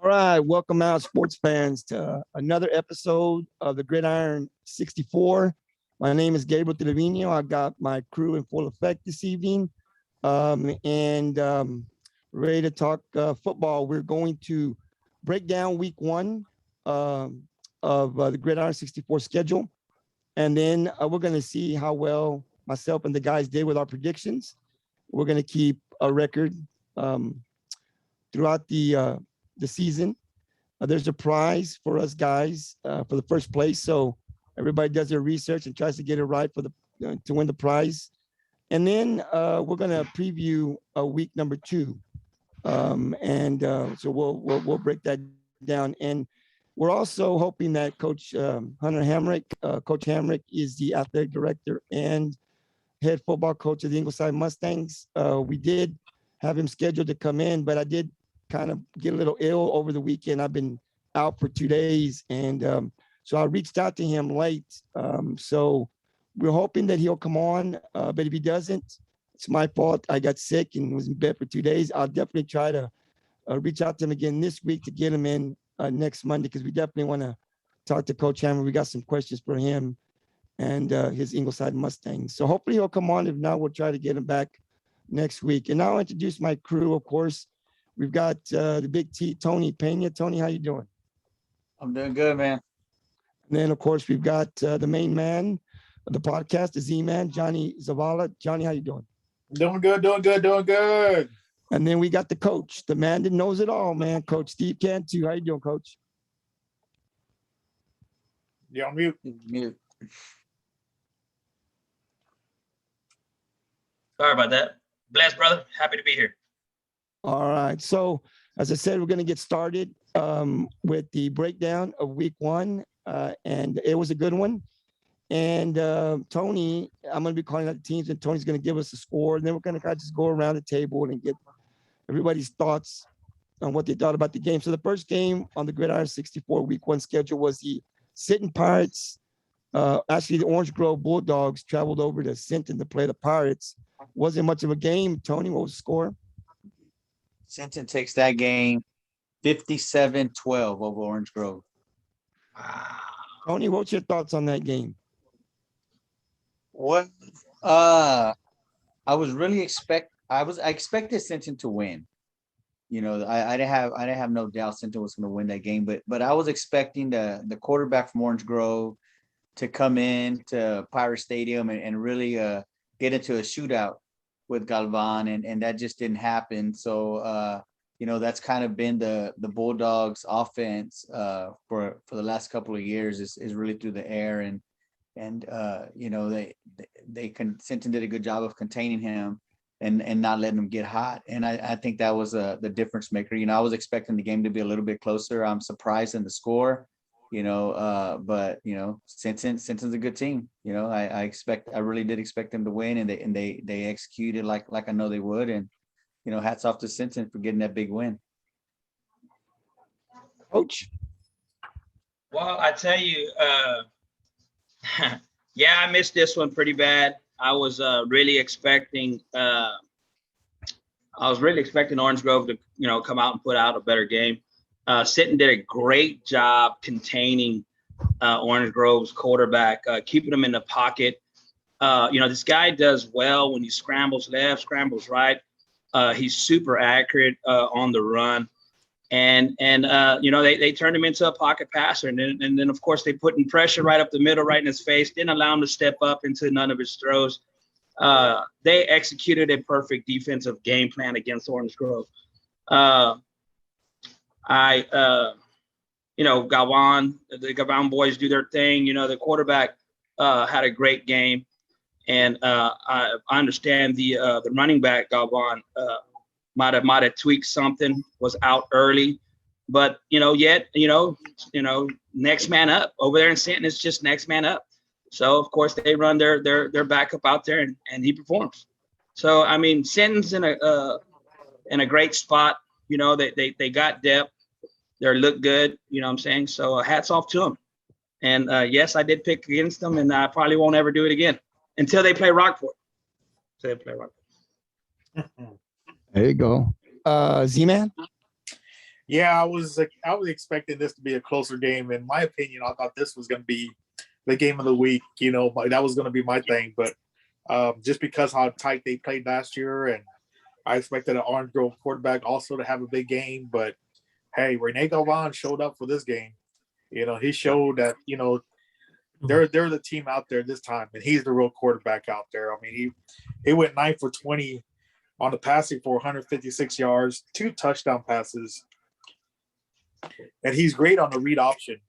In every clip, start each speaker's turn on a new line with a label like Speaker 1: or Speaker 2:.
Speaker 1: All right, welcome out, sports fans, to another episode of the Gridiron 64. My name is Gabriel Trevino. I got my crew in full effect this evening, and ready to talk football. We're going to break down week one of the Gridiron 64 schedule, and then we're going to see how well myself and the guys did with our predictions. We're going to keep a record throughout the season. There's a prize for us guys for the first place. So everybody does their research and tries to get it right for the to win the prize. And then we're going to preview week number 2. So we'll break that down. And we're also hoping that Coach Hunter Hamrick, Coach Hamrick is the athletic director and head football coach of the Ingleside Mustangs. We did have him scheduled to come in, but I did kind of get a little ill over the weekend. I've been out for 2 days, and so I reached out to him late. So we're hoping that he'll come on, but if he doesn't, it's my fault. I got sick and was in bed for 2 days. I'll definitely try to reach out to him again this week to get him in next Monday, because we definitely want to talk to Coach Hammer. We got some questions for him and his Ingleside Mustangs. So hopefully he'll come on. If not, we'll try to get him back next week. And now I'll introduce my crew, of course. We've got the big T, Tony Pena. Tony, how you doing?
Speaker 2: I'm doing good, man.
Speaker 1: And then, of course, we've got the main man of the podcast, the Z-Man, Johnny Zavala. Johnny, how you doing?
Speaker 3: Doing good.
Speaker 1: And then we got the coach, the man that knows it all, man, Coach Steve Cantu. How you doing, Coach?
Speaker 3: You're on mute.
Speaker 2: Mute.
Speaker 4: Sorry about that. Blessed, brother. Happy to be here.
Speaker 1: All right. So, as I said, we're going to get started with the breakdown of week one, and it was a good one. And Tony, I'm going to be calling out the teams, and Tony's going to give us a score, and then we're going to kind of just go around the table and get everybody's thoughts on what they thought about the game. So the first game on the Gridiron 64 week one schedule was the Sinton Pirates. Actually, the Orange Grove Bulldogs traveled over to Sinton to play the Pirates. Wasn't much of a game. Tony, what was the score?
Speaker 2: Sinton takes that game 57-12 over Orange Grove.
Speaker 1: Tony, what's your thoughts on that game?
Speaker 2: What? I expected Sinton to win. You know, I didn't have no doubt Sinton was going to win that game, but I was expecting the quarterback from Orange Grove to come in to Pirate Stadium and really get into a shootout with Galvan, and that just didn't happen. So that's kind of been the Bulldogs offense for the last couple of years is really through the air, and Sinton did a good job of containing him and not letting him get hot. And I think that was the difference maker. I was expecting the game to be a little bit closer. I'm surprised in the score, but Sinton's a good team. I really did expect them to win, and they executed like I know they would. And hats off to Sinton for getting that big win.
Speaker 1: Coach?
Speaker 4: Well, I tell you, yeah, I missed this one pretty bad. I was really expecting Orange Grove to come out and put out a better game. Sinton did a great job containing Orange Grove's quarterback, keeping him in the pocket. This guy does well when he scrambles left, scrambles right. He's super accurate on the run, and they turned him into a pocket passer, and then of course they put in pressure right up the middle, right in his face. Didn't allow him to step up into none of his throws. They executed a perfect defensive game plan against Orange Grove. Galvan, the Galvan boys do their thing. The quarterback had a great game. And I understand the running back Galvan might have tweaked something, was out early, but next man up over there in Sinton. It's just next man up. So of course they run their backup out there and he performs. So I mean Sinton's in a great spot. They got depth. They look good. You know what I'm saying? So hats off to them. And yes, I did pick against them, and I probably won't ever do it again. Until they play Rockport.
Speaker 1: There you go. Z-Man?
Speaker 3: Yeah, I was expecting this to be a closer game. In my opinion, I thought this was going to be the game of the week. That was going to be my thing. But just because how tight they played last year, and I expected an Orange Grove quarterback also to have a big game. But hey, Rene Galvan showed up for this game. He showed that they're the team out there this time, and he's the real quarterback out there. I mean, he went 9 for 20 on the passing for 156 yards, 2 touchdown passes. And he's great on the read option,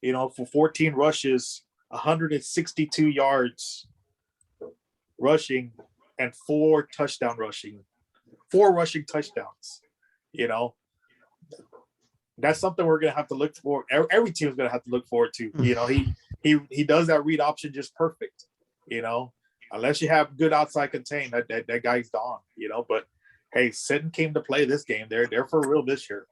Speaker 3: for 14 rushes, 162 yards rushing, and 4 rushing touchdowns. That's something we're going to have to look for. Every team is going to have to look forward to. He does that read option just perfect. Unless you have good outside contain, that guy's gone. But hey, Sinton came to play this game. They're for real this year.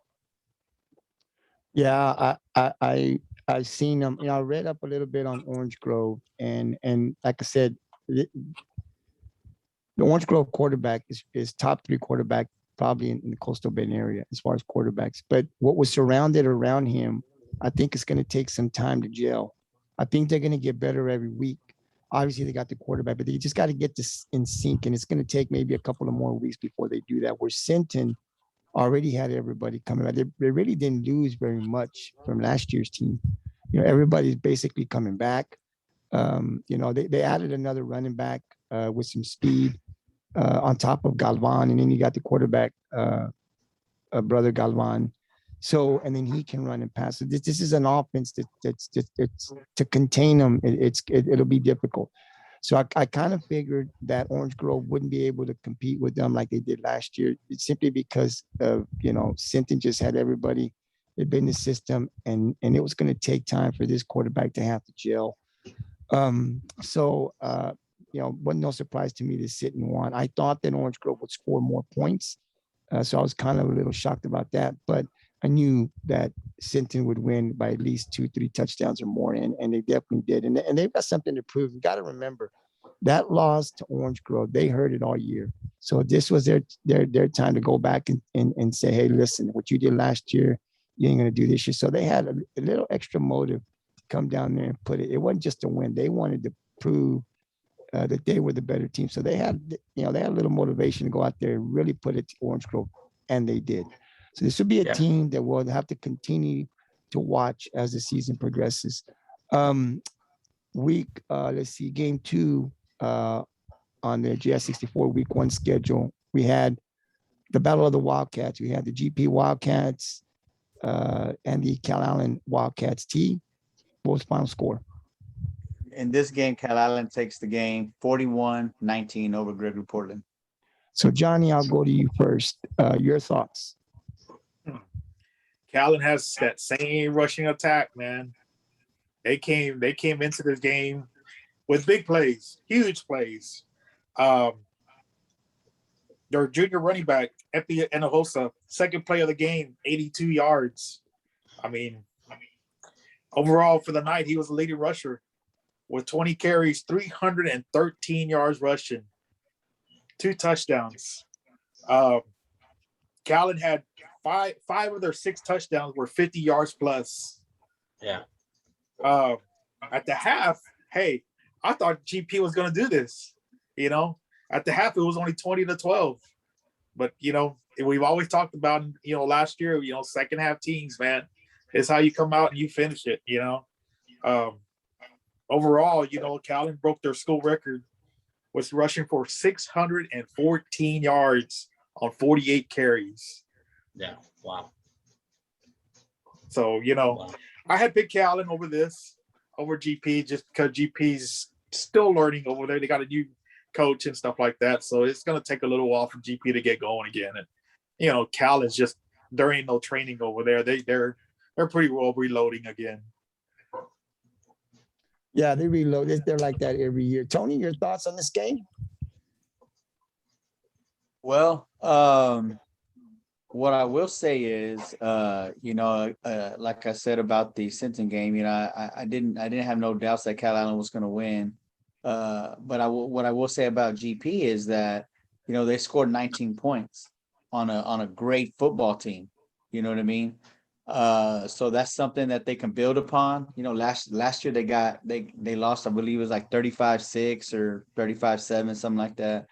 Speaker 1: Yeah, I seen them. I read up a little bit on Orange Grove, and like I said, the Orange Grove quarterback is top 3 quarterback probably in the Coastal Bend area as far as quarterbacks. But what was surrounded around him, I think it's going to take some time to gel. I think they're going to get better every week. Obviously, they got the quarterback, but they just got to get this in sync, and it's going to take maybe a couple of more weeks before they do that. Where Sinton already had everybody coming back. They really didn't lose very much from last year's team. Everybody's basically coming back. They added another running back with some speed on top of Galvan, and then you got the quarterback, brother Galvan. So, and then he can run and pass. So this is an offense that's to contain them. It'll be difficult. So I kind of figured that Orange Grove wouldn't be able to compete with them like they did last year. It's simply because of, Sinton just had everybody. They'd been in the system, and it was going to take time for this quarterback to have to gel. Wasn't no surprise to me to sit and won. I thought that Orange Grove would score more points. So I was kind of a little shocked about that, but I knew that Sinton would win by at least 2-3 touchdowns or more, and they definitely did. And they've got something to prove. You got to remember that loss to Orange Grove, they heard it all year. So this was their time to go back and say, hey, listen, what you did last year, you ain't going to do this year. So they had a little extra motive to come down there and put it. It wasn't just a win. They wanted to prove that they were the better team. So they had a little motivation to go out there and really put it to Orange Grove, and they did. So this would be a team that we'll have to continue to watch as the season progresses. Let's see, game 2 on the GS64 week 1 schedule. We had the Battle of the Wildcats. We had the GP Wildcats and the Calallen Wildcats. What was the final score?
Speaker 2: In this game, Calallen takes the game 41-19 over Gregory Portland.
Speaker 3: So Johnny, I'll go to you first. Your thoughts?
Speaker 5: Calallen has that same rushing attack, man. They came into this game with big plays, huge plays. Their junior running back, Epi Enohosa, second play of the game, 82 yards. I mean, overall for the night, he was the leading rusher with 20 carries, 313 yards rushing, 2 touchdowns. Calallen had five of their 6 touchdowns were 50 yards plus.
Speaker 4: Yeah.
Speaker 5: At the half, hey, I thought GP was going to do this. At the half, it was only 20-12. But, we've always talked about, last year, second half teams, man, is how you come out and you finish it, Overall, Calallen broke their school record, was rushing for 614 yards on 48 carries.
Speaker 4: Yeah. Wow.
Speaker 5: So,
Speaker 4: Wow.
Speaker 5: I had picked Calallen over GP just because GP's still learning over there. They got a new coach and stuff like that. So it's going to take a little while for GP to get going again. And, Calallen's just, there ain't no training over there. They're pretty well reloading again.
Speaker 1: Yeah, they reload. They're like that every year. Tony, your thoughts on this game?
Speaker 2: Well, what I will say is, like I said about the Sinton game, I didn't have no doubts that Calallen was going to win. But what I will say about GP is that, they scored 19 points on a great football team. You know what I mean? So that's something that they can build upon. You know, last year they lost, I believe it was like 35-6 or 35-7, something like that.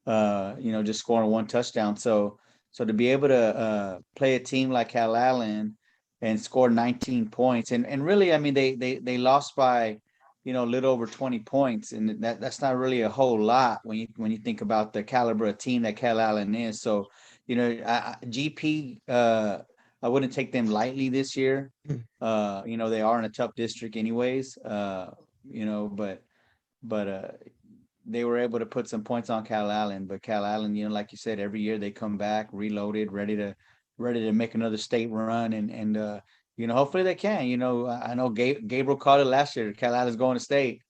Speaker 2: You know, just scoring one touchdown. So to be able to play a team like Calallen and score 19 points, and really, I mean, they lost by, you know, a little over 20 points, and that's not really a whole lot when you think about the caliber of team that Calallen is. So, you know, GP, I wouldn't take them lightly this year. You know, they are in a tough district anyways. You know, but they were able to put some points on Calallen. But Calallen, you know, like you said, every year they come back reloaded, ready to make another state run, and you know, hopefully they can. You know, I know Gabriel called it last year. Calallen's going to state.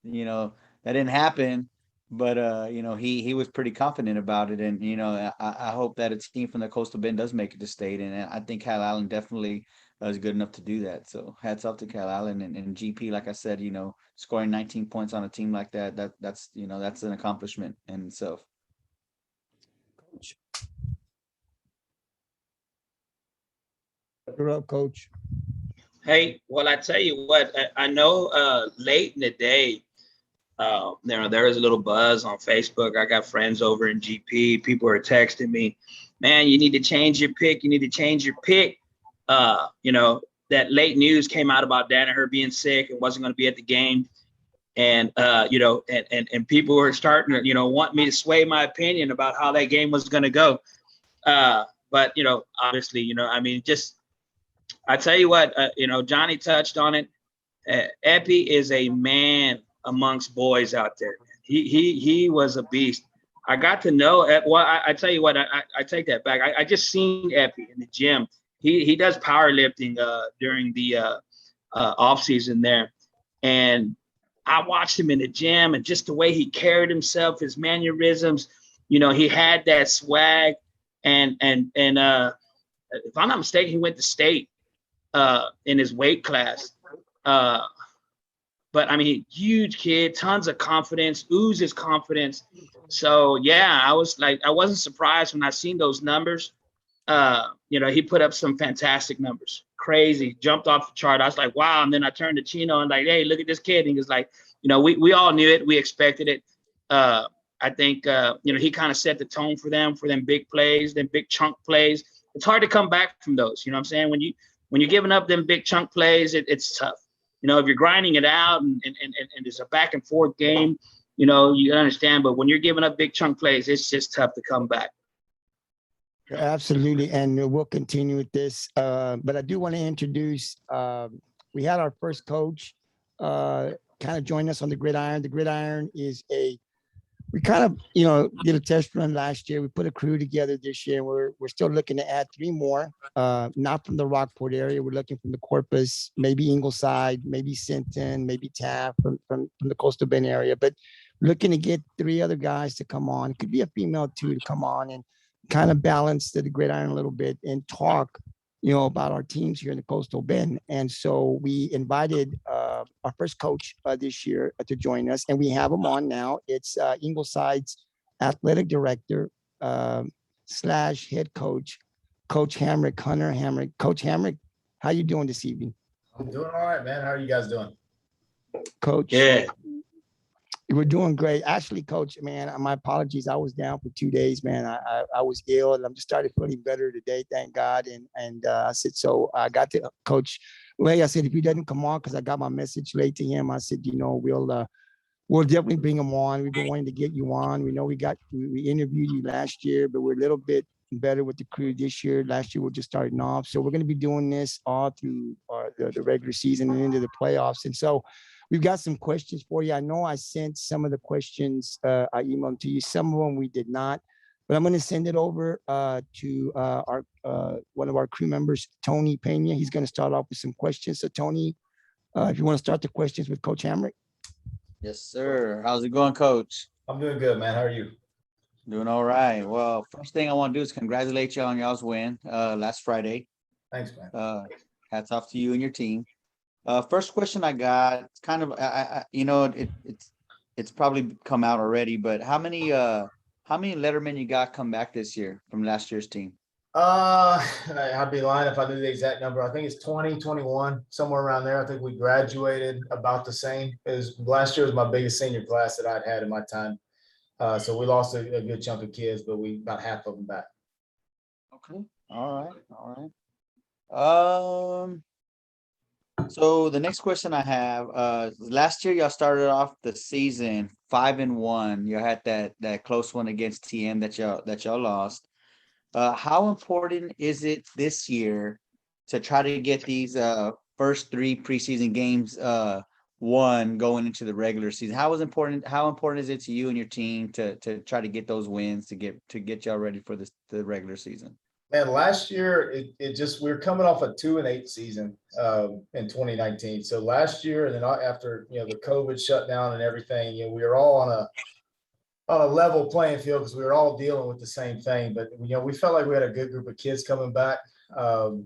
Speaker 2: You know, that didn't happen, but you know, he was pretty confident about it, and you know, I hope that a team from the Coastal Bend does make it to state, and I think Calallen definitely is good enough to do that. So hats off to Calallen and GP. Like I said, you know, scoring 19 points on a team like that's you know, that's an accomplishment in itself.
Speaker 1: You're up, Coach.
Speaker 4: Hey, well, I tell you what, I know late in the day, there was a little buzz on Facebook. I got friends over in GP. People are texting me, man, you need to change your pick. You need to change your pick. You know, that late news came out about Danaher being sick and wasn't going to be at the game. And, you know, and people were starting to, you know, want me to sway my opinion about how that game was going to go. But, you know, obviously, you know, I mean, just, I tell you what, you know, Johnny touched on it. Epi is a man amongst boys out there. He was a beast. I got to know. Well, I tell you what, I take that back. I just seen Epi in the gym. He does powerlifting during the off season there, and I watched him in the gym and just the way he carried himself, his mannerisms. You know, he had that swag, and if I'm not mistaken, he went to state in his weight class. But I mean, huge kid, tons of confidence, oozes confidence. So yeah, I wasn't surprised when I seen those numbers. You know, he put up some fantastic numbers, crazy, jumped off the chart. I was like, wow. And then I turned to Chino and like, hey, look at this kid. And he was like, you know, we all knew it, we expected it. I think you know, he kind of set the tone for them big plays, them big chunk plays. It's hard to come back from those. You know what I'm saying? When you're giving up them big chunk plays, it's tough. You know, if you're grinding it out and it's a back and forth game, you know, you understand. But when you're giving up big chunk plays, it's just tough to come back.
Speaker 1: Absolutely. And we'll continue with this. But I do want to introduce, we had our first coach kind of join us on the Gridiron. The Gridiron is we kind of, you know, did a test run last year. We put a crew together this year. We're still looking to add 3 more, not from the Rockport area. We're looking from the Corpus, maybe Ingleside, maybe Sinton, maybe Taft from the Coastal Bend area. But looking to get 3 other guys to come on. Could be a female too to come on and kind of balance the Gridiron a little bit and talk, you know, about our teams here in the Coastal Bend. And so we invited our first coach this year to join us, and we have him on now. It's Ingleside's athletic director / head coach, Coach Hamrick, Hunter Hamrick. Coach Hamrick, how you doing this evening?
Speaker 6: I'm doing all right, man. How are you guys doing?
Speaker 1: Coach?
Speaker 4: Yeah.
Speaker 1: We're doing great. Actually, Coach, man, my apologies. I was down for 2 days, man. I was ill, and I'm just started feeling better today, thank God. And I said, so I got to Coach Lay. I said, if he doesn't come on, because I got my message late to him, I said, you know, we'll definitely bring him on. We've been wanting to get you on. We know we interviewed you last year, but we're a little bit better with the crew this year. Last year, we're just starting off. So we're going to be doing this all through the regular season and into the playoffs. And so we've got some questions for you. I know I sent some of the questions, I emailed to you. Some of them we did not, but I'm going to send it over to our one of our crew members, Tony Pena. He's going to start off with some questions. So Tony, if you want to start the questions with Coach Hamrick.
Speaker 2: Yes, sir. How's it going, Coach?
Speaker 6: I'm doing good, man. How are you?
Speaker 2: Doing all right. Well, first thing I want to do is congratulate you on y'all's win last Friday.
Speaker 6: Thanks, man.
Speaker 2: Hats off to you and your team. First question I got, it's kind of, you know, it's probably come out already, but how many Lettermen you got come back this year from last year's team?
Speaker 6: I'd be lying if I knew the exact number. I think it's 2021, somewhere around there. I think we graduated about the same. As last year was my biggest senior class that I'd had in my time. So we lost a good chunk of kids, but we got half of them back.
Speaker 2: Okay. All right. So the next question I have, last year y'all started off the season 5-1. You had that close one against TM that y'all lost. How important is it this year to try to get these first 3 preseason games won going into the regular season? How important is it to you and your team to try to get those wins to get y'all ready for the regular season?
Speaker 6: Man, last year we were coming off a 2-8 season in 2019. So last year, and then after the COVID shutdown and everything, we were all on a level playing field because we were all dealing with the same thing. But we felt like we had a good group of kids coming back. So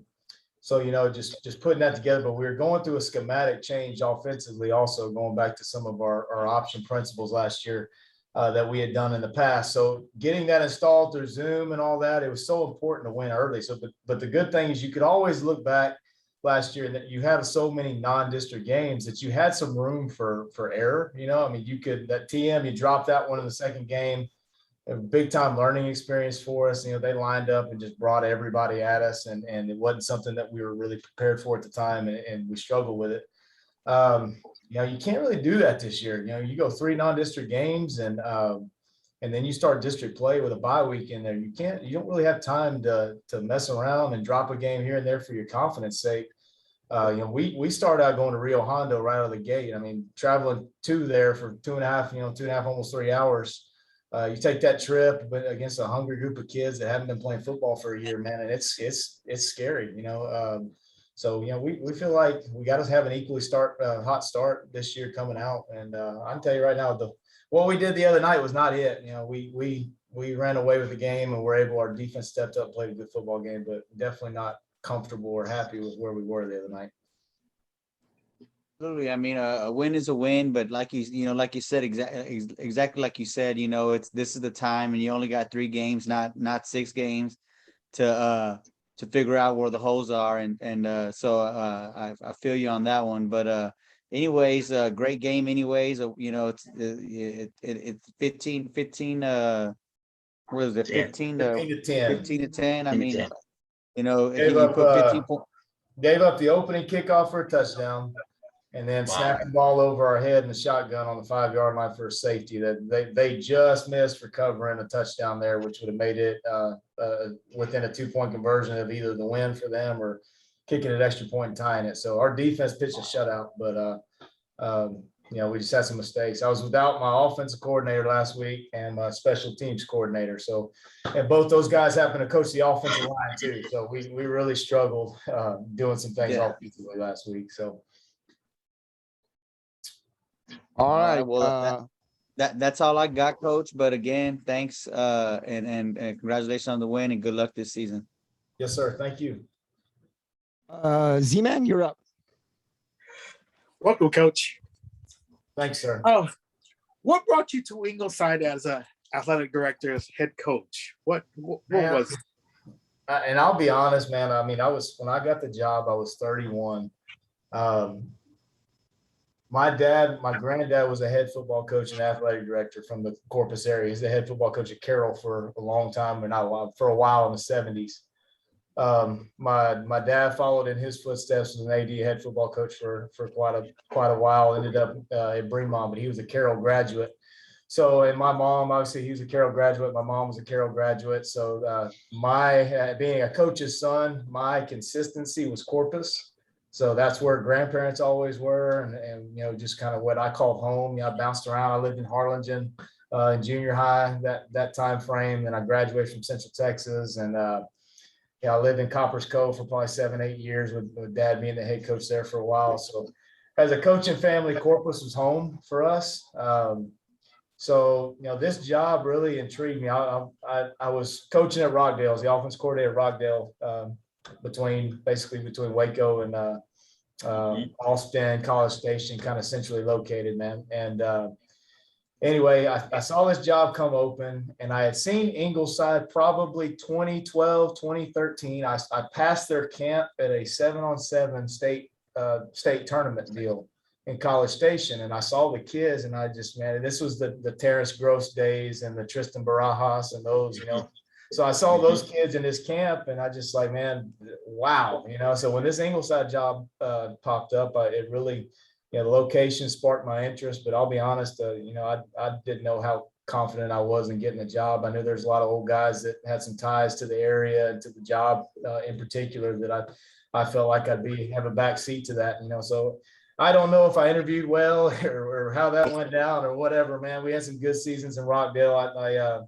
Speaker 6: just putting that together. But we were going through a schematic change offensively, also going back to some of our option principles last year. That we had done in the past. So getting that installed through Zoom and all that, it was so important to win early. So, but the good thing is you could always look back last year that you had so many non-district games that you had some room for error. I mean, that TM, you dropped that one in the second game, a big time learning experience for us. They lined up and just brought everybody at us, and it wasn't something that we were really prepared for at the time, and we struggled with it. You can't really do that this year. You go 3 non-district games and then you start district play with a bye week in there. You don't really have time to mess around and drop a game here and there for your confidence sake. We started out going to Rio Hondo right out of the gate. I mean, traveling to there for 2.5, almost 3 hours. You take that trip, but against a hungry group of kids that haven't been playing football for a year, man, and it's scary, So, we feel like we got to have an equally hot start this year coming out. And I can tell you right now, what we did the other night was not it. We ran away with the game and our defense stepped up, played a good football game, but definitely not comfortable or happy with where we were the other night.
Speaker 2: Absolutely. I mean, a win is a win, but like you said, exactly like you said, this is the time, and you only got 3 games, not 6 games to figure out where the holes are. And so I feel you on that one, but anyways, great game anyways. It's 15, what is it? 15 to 10. 15 to 10. I mean, if you put 15 points.
Speaker 6: Gave up the opening kickoff for a touchdown, and then snapped the ball over our head in the shotgun on the 5-yard line for a safety that they just missed for covering a touchdown there, which would have made it within a 2-point conversion of either the win for them or kicking an extra point and tying it. So our defense pitched a shutout, but we just had some mistakes. I was without my offensive coordinator last week and my special teams coordinator. So, and both those guys happen to coach the offensive line too. So we really struggled doing some things offensively last week. So.
Speaker 1: All right.
Speaker 2: Well, that's all I got, Coach. But again, thanks and congratulations on the win and good luck this season.
Speaker 6: Yes, sir. Thank you.
Speaker 1: Z-Man, you're up.
Speaker 3: Welcome, Coach.
Speaker 6: Thanks, sir.
Speaker 3: What brought you to Ingleside as a athletic director, as head coach? What was it?
Speaker 6: And I'll be honest, man. I mean, when I got the job, I was 31. My granddad was a head football coach and athletic director from the Corpus area. He's the head football coach at Carroll for a long time, for a while in the 70s. My dad followed in his footsteps as an AD head football coach for quite a while. Ended up at Bremont, but he was a Carroll graduate. So, and my mom, obviously, he was a Carroll graduate. My mom was a Carroll graduate. So, being a coach's son, my consistency was Corpus. So that's where grandparents always were, and just kind of what I called home. I bounced around. I lived in Harlingen in junior high that time frame, and I graduated from Central Texas, and I lived in Coppers Cove for probably 7-8 years with Dad being the head coach there for a while. So as a coaching family, Corpus was home for us. So this job really intrigued me. I was coaching at Rockdale, as the offense coordinator at Rockdale. Between Waco and Austin, College Station, kind of centrally located, man. And anyway, I saw this job come open, and I had seen Ingleside probably 2012, 2013. I passed their camp at a 7-on-7 state tournament deal in College Station, and I saw the kids, and I just, man, this was the Terrence Gross days and the Tristan Barajas and those, So I saw those kids in this camp, and I just like, man, wow, So when this Ingleside job popped up, it really, the location sparked my interest. But I'll be honest, I didn't know how confident I was in getting a job. I knew there's a lot of old guys that had some ties to the area and to the job in particular that I felt like I'd have a back seat to that, So I don't know if I interviewed well or how that went down or whatever, man. We had some good seasons in Rockdale. I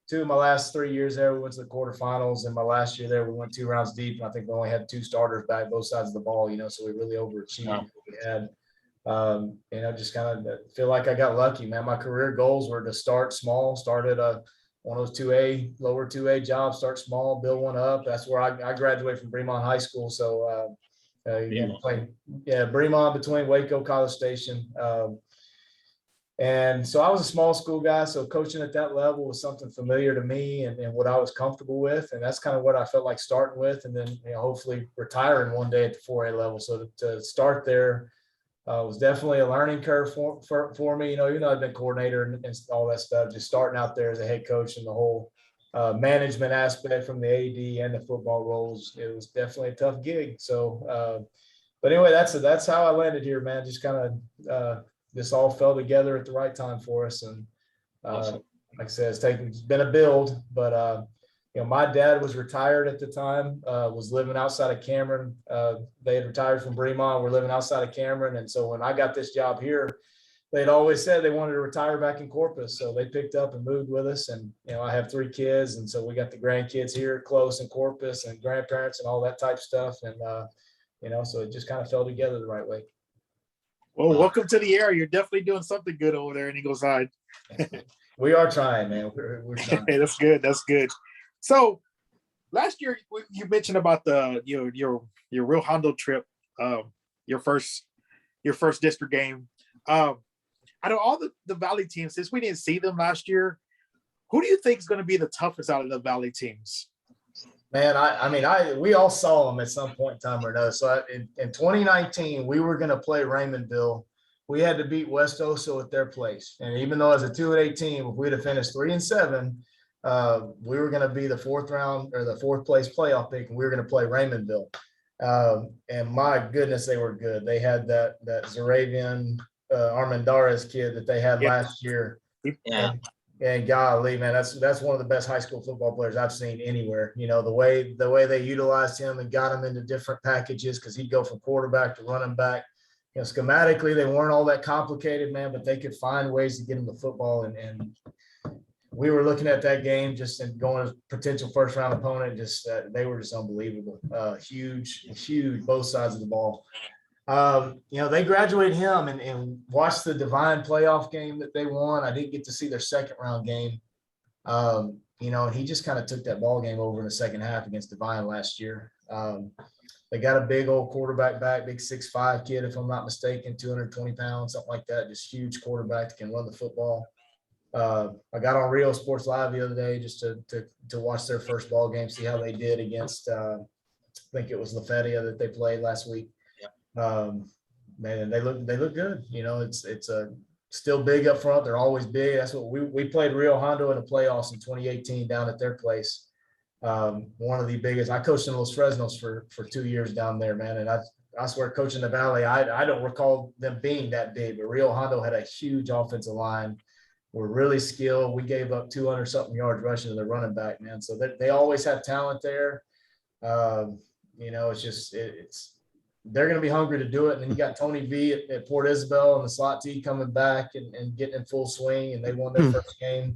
Speaker 6: 2 of my last 3 years there, we went to the quarterfinals. And my last year there, we went 2 rounds deep. And I think we only had 2 starters back both sides of the ball, So we really overachieved.
Speaker 4: Wow.
Speaker 6: We had, just kind of feel like I got lucky, man. My career goals were to start small, start at one of those lower 2A jobs, start small, build one up. That's where I graduated from Bremont High School. So, Bremont between Waco, College Station. And so I was a small school guy. So coaching at that level was something familiar to me and what I was comfortable with. And that's kind of what I felt like starting with. And then, hopefully retiring one day at the 4A level. So to start there was definitely a learning curve for me. Even though I've been coordinator and all that stuff, just starting out there as a head coach and the whole management aspect from the AD and the football roles, it was definitely a tough gig. So, but anyway, that's how I landed here, man. Just kind of this all fell together at the right time for us. And
Speaker 4: Awesome.
Speaker 6: like I said, it's been a build, but my dad was retired at the time, was living outside of Cameron. They had retired from Bremont. We're living outside of Cameron. And so when I got this job here, they'd always said they wanted to retire back in Corpus. So they picked up and moved with us. And, I have 3 kids. And so we got the grandkids here close in Corpus and grandparents and all that type of stuff. And, so it just kind of fell together the right way.
Speaker 3: Well, welcome to the area. You're definitely doing something good over there in Ingleside.
Speaker 6: We are trying, man. We're trying.
Speaker 3: That's good. That's good. So last year you mentioned about your Real Hondo trip, your first district game. Out of all the Valley teams, since we didn't see them last year, who do you think is going to be the toughest out of the Valley teams?
Speaker 6: Man, we all saw them at some point in time or another. So in 2019, we were going to play Raymondville. We had to beat West Oso at their place. And even though as a 2-8 team, if we'd have finished 3-7, we were going to be the 4th round or the 4th place playoff pick, and we were going to play Raymondville. And my goodness, they were good. They had that Zaravian Armendariz kid that they had last year.
Speaker 4: Yeah.
Speaker 6: And golly, man, that's one of the best high school football players I've seen anywhere. The way they utilized him and got him into different packages, because he'd go from quarterback to running back. Schematically, they weren't all that complicated, man, but they could find ways to get him the football. And we were looking at that game just and going as potential first round opponent. Just they were just unbelievable, huge, both sides of the ball. They graduated him and watched the Divine playoff game that they won. I didn't get to see their 2nd round game. And he just kind of took that ball game over in the second half against Divine last year. They got a big old quarterback back, big 6'5" kid, if I'm not mistaken, 220 pounds, something like that. Just huge quarterback that can run the football. I got on Rio Sports Live the other day just to watch their first ball game, see how they did against, I think it was LaFetia that they played last week. Man, they look good. It's still big up front. They're always big. That's what we played Rio Hondo in the playoffs in 2018 down at their place. One of the biggest. I coached in Los Fresnos for 2 years down there, man. And I swear, coaching the Valley, I don't recall them being that big. But Rio Hondo had a huge offensive line. We're really skilled. We gave up 200 something yards rushing to the running back, man. So they always have talent there. It's they're going to be hungry to do it. And then you got Tony V at Port Isabel and the slot T coming back and getting in full swing. And they won their first game.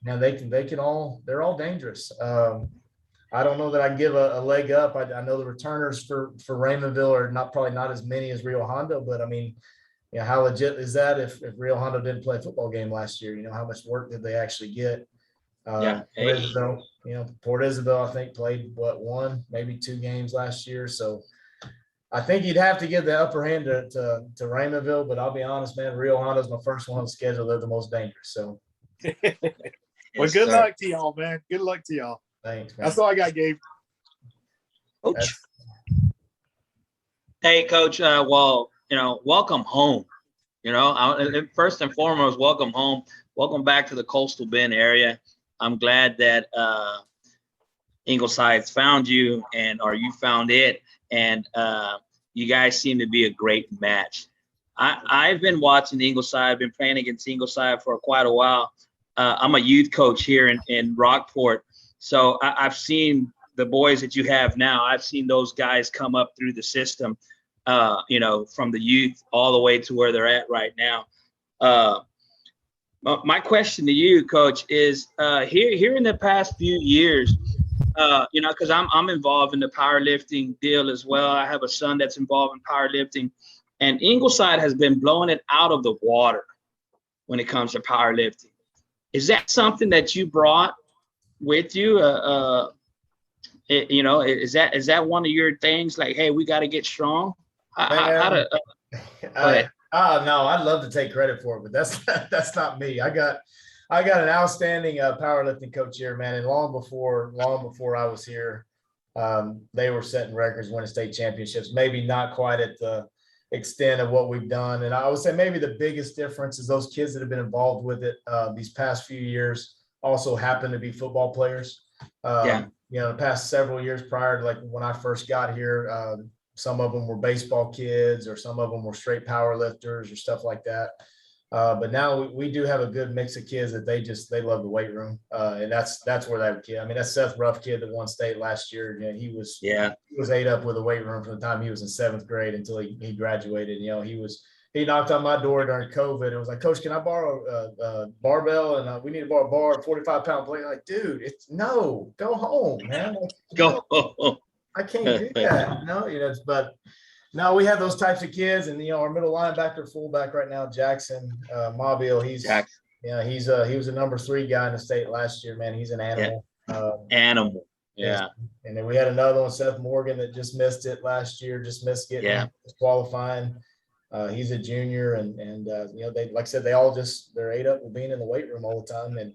Speaker 6: Now they're all dangerous. I don't know that I can give a leg up. I know the returners for Raymondville are probably not as many as Rio Hondo, but how legit is that if Rio Hondo didn't play a football game last year? How much work did they actually get? Port Isabel, I think, played 1, maybe 2 games last year. So I think you'd have to give the upper hand to Raymondville, but I'll be honest, man, Rio Honda's my first one on the schedule. They're the most dangerous. So,
Speaker 3: Well, good luck to y'all, man. Good luck to y'all.
Speaker 6: thanks, man.
Speaker 3: That's all I got, Gabe.
Speaker 4: Coach. Hey, Coach. Well, welcome home. First and foremost, welcome home. Welcome back to the Coastal Bend area. I'm glad that Ingleside's found you, or you found it, and you guys seem to be a great match. I've been watching Ingleside. I've been playing against Ingleside for quite a while. I'm a youth coach here in Rockport, so I've seen the boys that you have now. I've seen those guys come up through the system, from the youth all the way to where they're at right now. My question to you, Coach, is here in the past few years, because I'm involved in the powerlifting deal as well. I have a son that's involved in powerlifting, and Ingleside has been blowing it out of the water when it comes to powerlifting. Is that something that you brought with you? Is that one of your things? Like, hey, we got to get strong.
Speaker 6: No, I'd love to take credit for it, but that's not me. I got an outstanding powerlifting coach here, man. And long before I was here, they were setting records, winning state championships. Maybe not quite at the extent of what we've done. And I would say maybe the biggest difference is those kids that have been involved with it these past few years also happen to be football players. The past several years prior to like when I first got here, some of them were baseball kids, or some of them were straight power lifters or stuff like that. But now we do have a good mix of kids that they love the weight room. And that's where that kid, that Seth Ruff kid that won state last year, he was ate up with a weight room from the time he was in 7th grade until he graduated. He knocked on my door during COVID. It was like, Coach, can I borrow a barbell? And we need to borrow a bar, 45-pound plate. Like, dude, no, go home, man.
Speaker 4: Go home.
Speaker 6: I can't do that. But no, we have those types of kids, and our middle linebacker, fullback right now, Jackson Mobile. He was a number 3 guy in the state last year, man. He's an animal.
Speaker 4: Animal. Yeah.
Speaker 6: And then we had another one, Seth Morgan, that just missed it last year, just missed getting qualifying. He's a junior, and they, like I said, they're ate up with being in the weight room all the time. And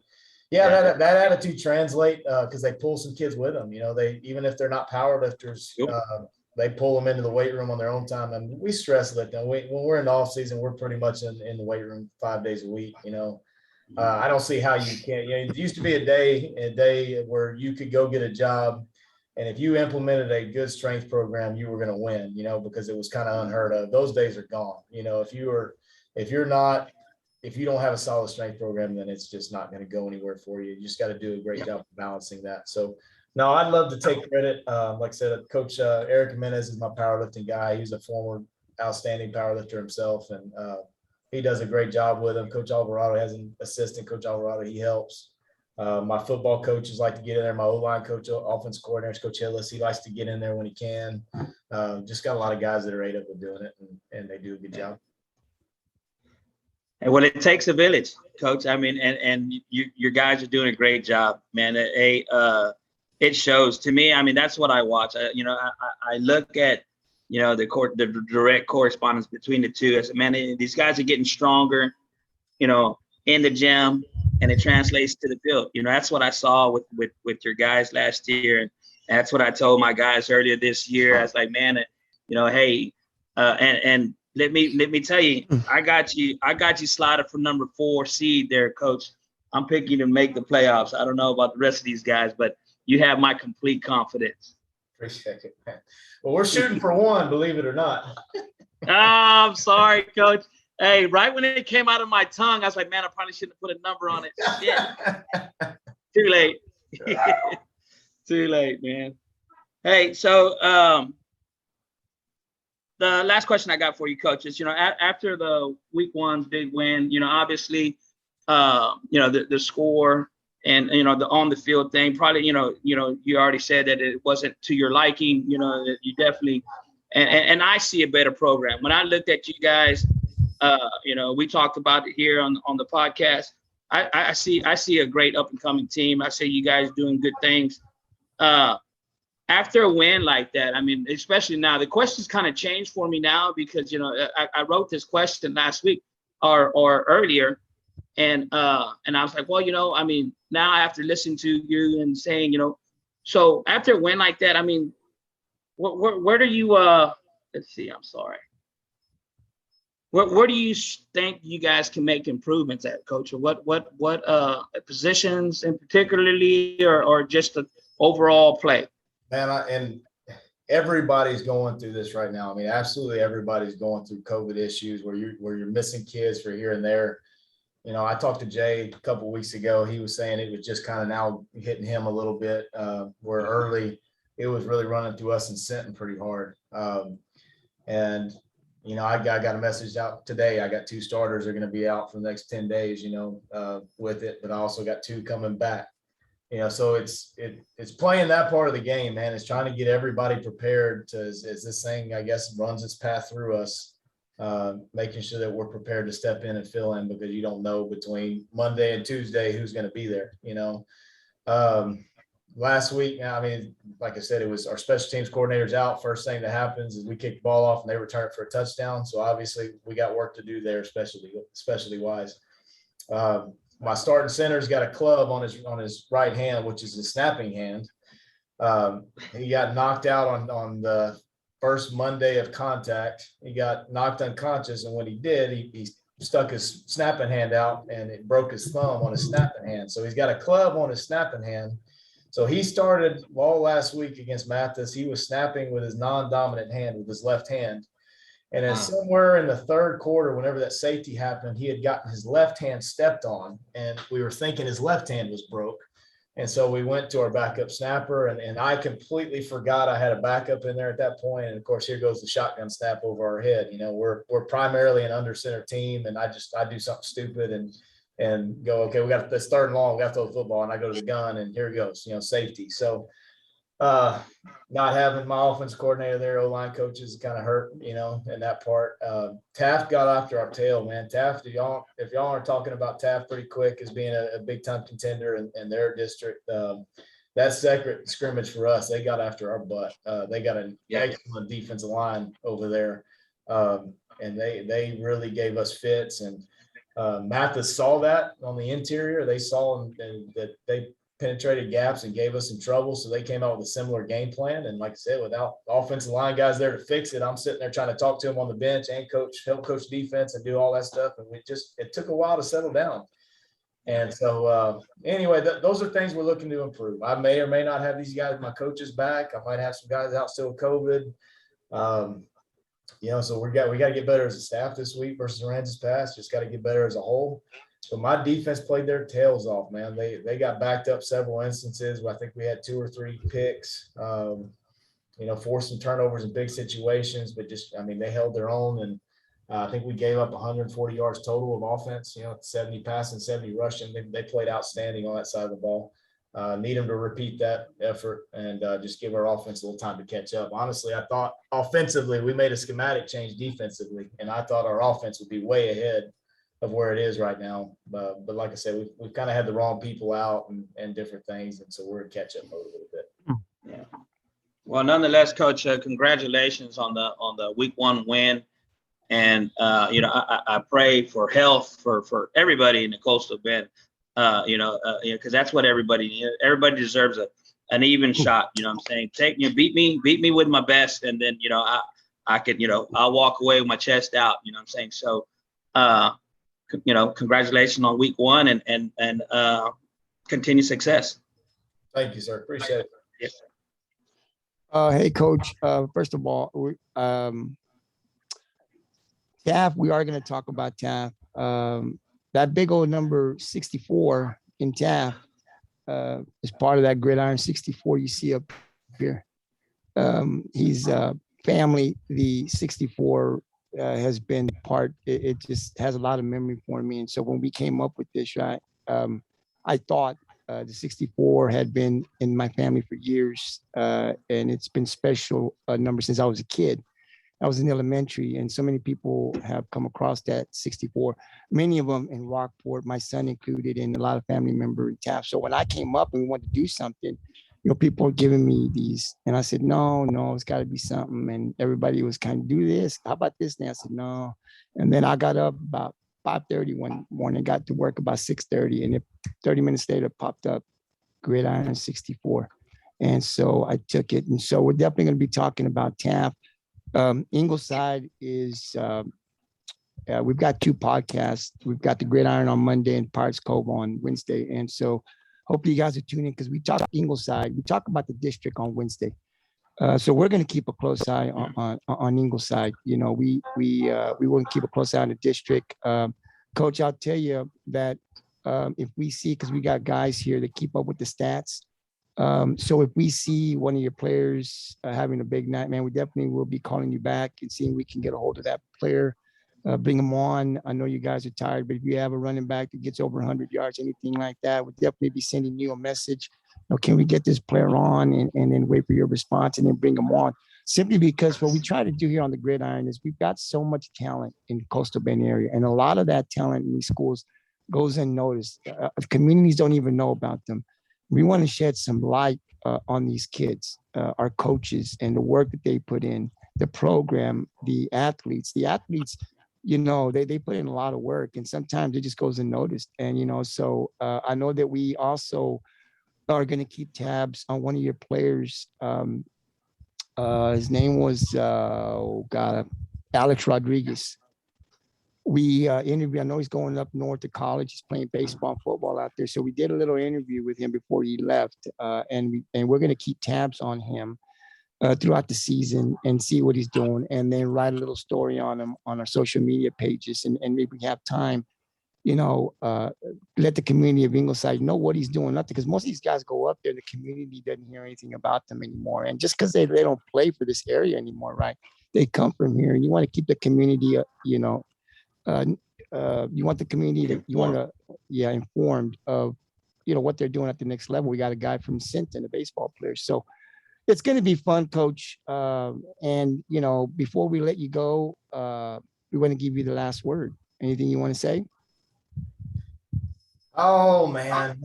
Speaker 6: that attitude translate because they pull some kids with them. They, even if they're not power lifters, they pull them into the weight room on their own time. And we stress that when we're in the off season, we're pretty much in the weight room 5 days a week. I don't see how you can't. It used to be a day where you could go get a job, and if you implemented a good strength program, you were going to win. Because it was kind of unheard of. Those days are gone. If you don't have a solid strength program, then it's just not going to go anywhere for you. You just got to do a great job of balancing that. So, no, I'd love to take credit. Like I said, Coach Eric Jimenez is my powerlifting guy. He's a former outstanding powerlifter himself, and he does a great job with him. Coach Alvarado has an assistant, Coach Alvarado. He helps. My football coaches like to get in there. My O-line coach, offense coordinator, Coach Hillis, he likes to get in there when he can. Just got a lot of guys that are ate up with doing it, and they do a good job.
Speaker 4: Well, it takes a village, Coach. And your guys are doing a great job, man. It shows to me. That's what I watch. I look at, the direct correspondence between the two. I said, man, these guys are getting stronger, in the gym, and it translates to the field. That's what I saw with your guys last year, and that's what I told my guys earlier this year. I was like, man, hey, and let me tell you, I got you slotted for number 4 seed there, Coach. I'm picking you to make the playoffs. I don't know about the rest of these guys, but you have my complete confidence.
Speaker 6: Appreciate it, man. Well, we're shooting for 1, believe it or not.
Speaker 4: I'm sorry, Coach. Hey, right when it came out of my tongue, I was like, man, I probably shouldn't have put a number on it. Shit. Too late. Too late, man. Hey, so the last question I got for you, Coach, is, after the week 1 big win, obviously, the score and, the on the field thing, probably, you already said that it wasn't to your liking, that you definitely, and I see a better program. When I looked at you guys, we talked about it here on the podcast. I see a great up and coming team. I see you guys doing good things. after a win like that, I mean, especially now, the questions kind of changed for me now because, you know, I wrote this question last week or earlier. And I was like, well, you know, I mean, now after listening to you and saying, you know, so after a win like that, I mean, where do you, let's see, I'm sorry. Where do you think you guys can make improvements at, Coach? Or what positions in particularly, or just the overall play?
Speaker 6: Man, and everybody's going through this right now. I mean, absolutely everybody's going through COVID issues where you're missing kids for here and there. You know, I talked to Jay a couple of weeks ago. He was saying it was just kind of now hitting him a little bit, where early it was really running through us and Sinton pretty hard. And, you know, I got a message out today. I got 2 starters are going to be out for the next 10 days, you know, with it, but I also got 2 coming back. You know, so it's playing that part of the game, man. It's trying to get everybody prepared to, as this thing, I guess, runs its path through us. Making sure that we're prepared to step in and fill in, because you don't know between Monday and Tuesday who's going to be there, you know. Last week, I mean, like I said, it was our special teams coordinator's out. First thing that happens is we kick the ball off and they return it for a touchdown. So obviously we got work to do there, specialty wise. My starting center's got a club on his right hand, which is his snapping hand. He got knocked out on the first Monday of contact. He got knocked unconscious, and when he did, he stuck his snapping hand out and it broke his thumb on his snapping hand. So he's got a club on his snapping hand. So he started all last week against Mathis. He was snapping with his non-dominant hand, with his left hand. And then somewhere in the third quarter, whenever that safety happened, he had gotten his left hand stepped on, and we were thinking his left hand was broke. And so we went to our backup snapper, and I completely forgot I had a backup in there at that point. And of course, here goes the shotgun snap over our head. You know, we're primarily an under center team, and I do something stupid and go, okay, we got this 3rd and long, we got to throw the football, and I go to the gun, and here it goes, you know, safety. So not having my offense coordinator there, O-line coaches kind of hurt, you know, in that part. Taft got after our tail, man. Taft, if y'all are talking about Taft pretty quick as being a big time contender in their district, that second scrimmage for us, they got after our butt. They got an excellent defensive line over there. And they really gave us fits, and Mathis saw that on the interior. They saw that they penetrated gaps and gave us some trouble. So they came out with a similar game plan. And like I said, without offensive line guys there to fix it, I'm sitting there trying to talk to him on the bench and help coach defense and do all that stuff. And it took a while to settle down. And so anyway, those are things we're looking to improve. I may or may not have these guys, my coaches back. I might have some guys out still with COVID. You know, so we got to get better as a staff this week versus Aransas past. Just got to get better as a whole. So my defense played their tails off, man. They got backed up several instances where I think we had 2 or 3 picks, you know, forced some turnovers in big situations, but just, I mean, they held their own. And I think we gave up 140 yards total of offense, you know, 70 passing, 70 rushing. They played outstanding on that side of the ball. Need them to repeat that effort and just give our offense a little time to catch up. Honestly, I thought offensively we made a schematic change defensively, and I thought our offense would be way ahead of where it is right now. But like I said, we've kind of had the wrong people out and different things. And so we're in catch up mode a little bit.
Speaker 4: Yeah. Well, nonetheless, Coach, congratulations on the week 1 win. And, you know, I pray for health for everybody in the Coastal Bend, you know, because that's what everybody deserves an even shot. You know what I'm saying? Beat me with my best. And then, you know, I could, you know, I'll walk away with my chest out, you know what I'm saying? So, you know, congratulations on week 1 and continued success.
Speaker 6: Thank you, sir. Appreciate it.
Speaker 4: Yes.
Speaker 1: Hey, Coach. First of all, Taft, we are going to talk about Taft. That big old number 64 in Taft is part of that Gridiron 64 you see up here. He's family, the 64 has been part, it just has a lot of memory for me. And so when we came up with this, right, I thought the 64 had been in my family for years, and it's been special number since I was a kid. I was in elementary, and so many people have come across that 64, many of them in Rockport, my son included, and a lot of family members in Taft. So when I came up and we wanted to do something, people are giving me these. And I said, no, it's got to be something. And everybody was kind of, do this. How about this? And I said, no. And then I got up about 5:30 one morning, got to work about 6:30. And 30 minutes later popped up Gridiron 64. And so I took it. And so we're definitely going to be talking about Taft. Ingleside is, we've got 2 podcasts. We've got the Gridiron on Monday and Pirates Cove on Wednesday. And so hopefully you guys are tuning in because we talk Ingleside. We talk about the district on Wednesday. So we're going to keep a close eye on Ingleside. We want to keep a close eye on the district. Coach, I'll tell you that if we see, because we got guys here that keep up with the stats. So if we see one of your players having a big night, man, we definitely will be calling you back and seeing if we can get a hold of that player. Bring them on. I know you guys are tired, but if you have a running back that gets over 100 yards, anything like that, we'll definitely be sending you a message. Can we get this player on and then wait for your response and then bring them on? Simply because what we try to do here on the Gridiron is we've got so much talent in the Coastal Bend area, and a lot of that talent in these schools goes unnoticed. Communities don't even know about them. We want to shed some light on these kids, our coaches, and the work that they put in, the program, the athletes. They put in a lot of work, and sometimes it just goes unnoticed. And, so I know that we also are going to keep tabs on one of your players. His name was, Alex Rodriguez. We interviewed, I know he's going up north to college. He's playing baseball and football out there. So we did a little interview with him before he left. And we're going to keep tabs on him throughout the season and see what he's doing, and then write a little story on him on our social media pages. And maybe we have time, let the community of Ingleside know what he's doing. Nothing, because most of these guys go up there, the community doesn't hear anything about them anymore. And just because they don't play for this area anymore, right? They come from here, and you want to keep the community, you want the community informed of, what they're doing at the next level. We got a guy from Sinton, a baseball player. So it's going to be fun, Coach. And, before we let you go, we want to give you the last word. Anything you want to say?
Speaker 6: Oh man.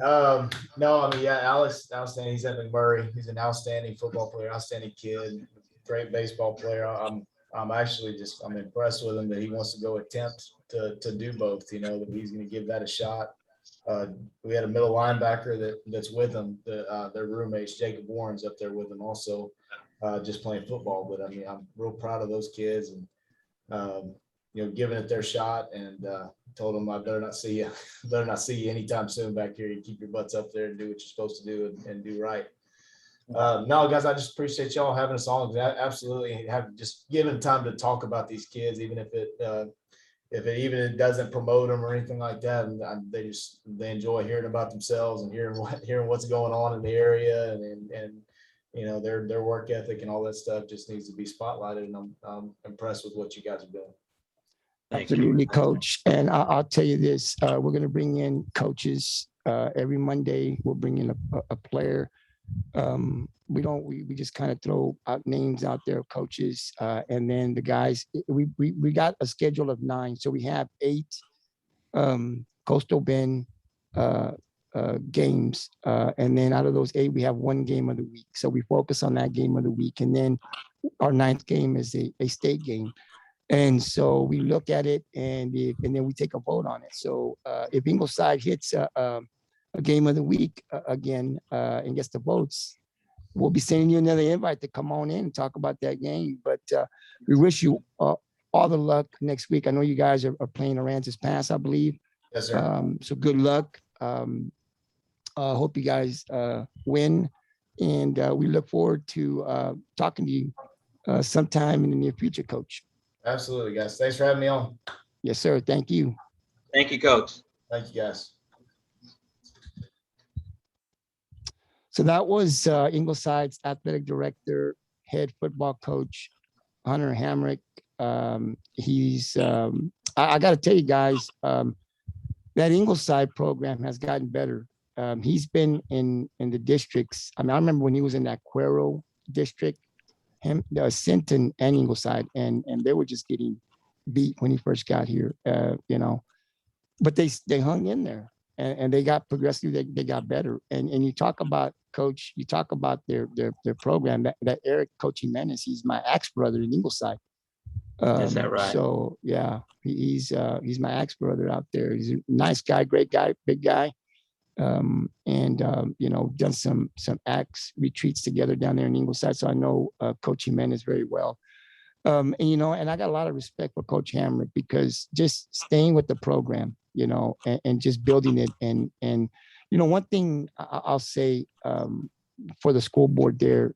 Speaker 6: No, Alex, outstanding. He's at McMurray. He's an outstanding football player, outstanding kid, great baseball player. I'm impressed with him that he wants to go attempt to do both, that he's going to give that a shot. We had a middle linebacker that's with him, their roommates, Jacob Warren's up there with him also, just playing football. But I'm real proud of those kids, and giving it their shot, and told them I better not see you anytime soon back here. You keep your butts up there and do what you're supposed to do and do right. No, guys, I just appreciate y'all having us on. Absolutely have just given time to talk about these kids, even if it doesn't promote them or anything like that. And they enjoy hearing about themselves and hearing what's going on in the area, and their work ethic and all that stuff just needs to be spotlighted. And I'm impressed with what you guys are doing.
Speaker 1: Absolutely, Coach. And I'll tell you this: we're going to bring in coaches every Monday. We'll bring in a player. We just kind of throw out names out there of coaches, and then the guys. We got a schedule of 9, so we have 8 Coastal Bend games, and then out of those 8, we have 1 game of the week. So we focus on that game of the week, and then our 9th game is a state game. And so we look at it, and then we take a vote on it. So if Ingleside hits a game of the week again and gets the votes, we'll be sending you another invite to come on in and talk about that game. But we wish you all the luck next week. I know you guys are playing Aransas Pass, I believe.
Speaker 6: Yes, sir.
Speaker 1: So good luck. Hope you guys win. And we look forward to talking to you sometime in the near future, Coach.
Speaker 6: Absolutely, guys. Thanks for having me on.
Speaker 1: Yes, sir. Thank you.
Speaker 4: Thank you, Coach.
Speaker 6: Thank you, guys.
Speaker 1: So that was Ingleside's athletic director, head football coach, Hunter Hamrick. He's, I got to tell you guys, that Ingleside program has gotten better. He's been in the districts. I remember when he was in that Cuero district, Sinton and Ingleside, and they were just getting beat when he first got here, but they hung in there. and they got progressively, they got better. And you talk about coach, you talk about their program. That Eric coaching Menace, he's my ex brother in Ingleside.
Speaker 4: Is that right?
Speaker 1: So yeah, he's my ex brother out there. He's a nice guy, great guy, big guy. Done some acts retreats together down there in Ingleside. So I know Coach Jimenez very well. And I got a lot of respect for Coach Hamrick because just staying with the program, and just building it. And one thing I'll say for the school board there,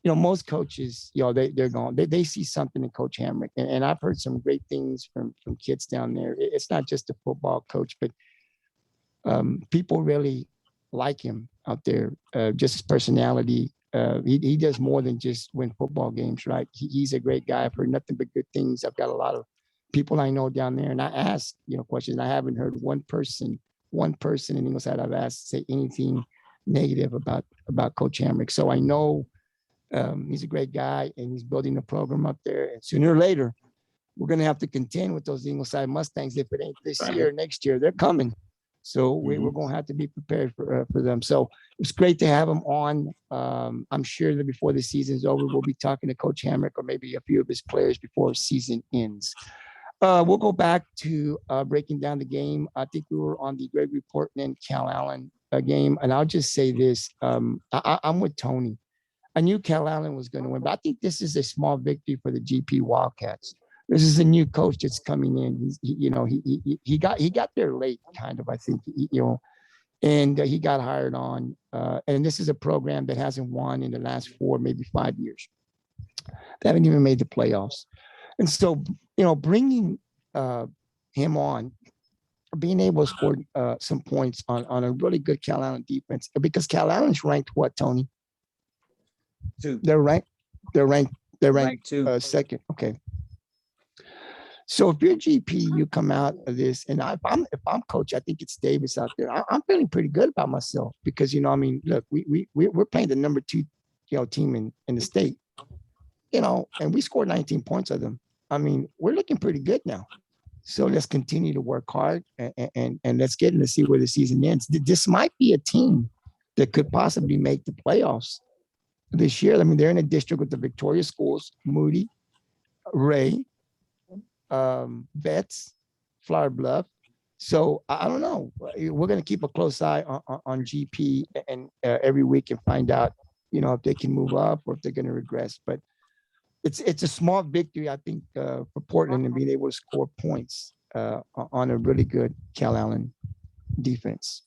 Speaker 1: most coaches, they're going, they see something in Coach Hamrick. And I've heard some great things from kids down there. It's not just a football coach, but people really like him out there, just his personality. He does more than just win football games, right? He's a great guy. I've heard nothing but good things. I've got a lot of people I know down there, and I asked, questions. I haven't heard one person in Ingleside I've asked say anything negative about Coach Hamrick. So I know he's a great guy, and he's building a program up there. And sooner or later, we're going to have to contend with those Ingleside Mustangs. If it ain't this year, next year, they're coming. So we're going to have to be prepared for them. So it's great to have him on. I'm sure that before the season's over, we'll be talking to Coach Hamrick or maybe a few of his players before the season ends. We'll go back to breaking down the game. I think we were on the Gregory Portland Calallen game. And I'll just say this. I'm with Tony. I knew Calallen was going to win, but I think this is a small victory for the GP Wildcats. This is a new coach that's coming in. He got there late, kind of, I think, and he got hired on. And this is a program that hasn't won in the last 4, maybe 5 years. They haven't even made the playoffs. And so, bringing him on, being able to score some points on a really good Calallen defense, because Calallen's ranked what, Tony?
Speaker 2: 2.
Speaker 1: They're ranked
Speaker 2: Ranked 2.
Speaker 1: Second. Okay. So if you're GP, you come out of this, and if I'm coach, I think it's Davis out there. I'm feeling pretty good about myself because look, we're playing the number 2 team in the state, and we scored 19 points of them. We're looking pretty good now. So let's continue to work hard and let's get in to see where the season ends. This might be a team that could possibly make the playoffs this year. They're in a district with the Victoria schools, Moody, Ray, Betts, Flower Bluff. So I don't know. We're going to keep a close eye on GP and every week and find out, if they can move up or if they're going to regress. But it's a small victory, I think, for Portland and being able to score points on a really good Calallen defense.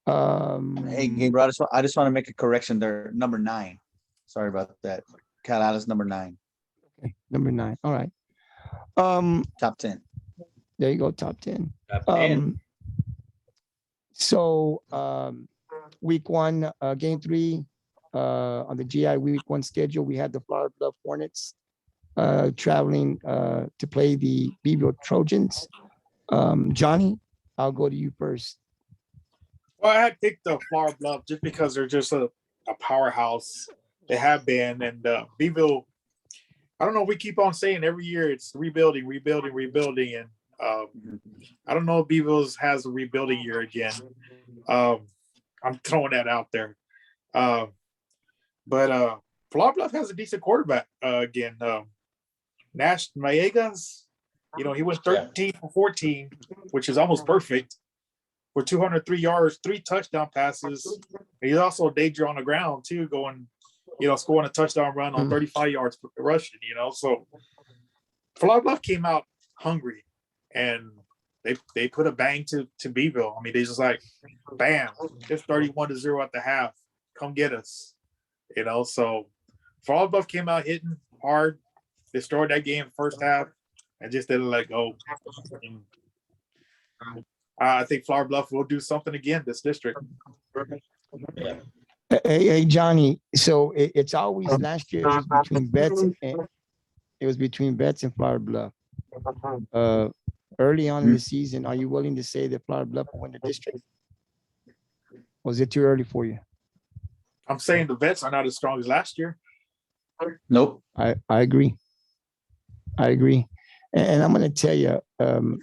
Speaker 2: Hey, Gabriel, I just want to make a correction there. Number 9. Sorry about that. Calallen's number 9.
Speaker 1: Okay, number 9. All right.
Speaker 2: Top 10.
Speaker 1: There you go, top 10.
Speaker 4: Top 10.
Speaker 1: So week 1, game 3 on the GI week 1 schedule, we had the Flower Bluff Hornets traveling to play the Beeville Trojans. Johnny, I'll go to you first.
Speaker 3: Well, I had picked the Flower Bluff just because they're just a powerhouse. They have been, and Beeville. I don't know. We keep on saying every year it's rebuilding, and I don't know if Beeville has a rebuilding year again. I'm throwing that out there. But Flower Bluff has a decent quarterback again. Nash Mayegas, he went 13 for 14, which is almost perfect, for 203 yards, 3 touchdown passes. He's also a danger on the ground too, going, scoring a touchdown run on 35 yards rushing, So Flower Bluff came out hungry, and they put a bang to Beeville. They just like, bam, it's 31-0 at the half. Come get us, So Flower Bluff came out hitting hard, destroyed that game first half, and just didn't let go. I think Flower Bluff will do something again this district.
Speaker 4: Yeah.
Speaker 1: Hey, Johnny. So it's always last year it was between Betts and Flower Bluff. Early on in the season, are you willing to say that Flower Bluff will win the district? Or is it too early for you?
Speaker 3: I'm saying the Vets are not as strong as last year.
Speaker 2: Nope.
Speaker 1: I agree. And I'm going to tell you,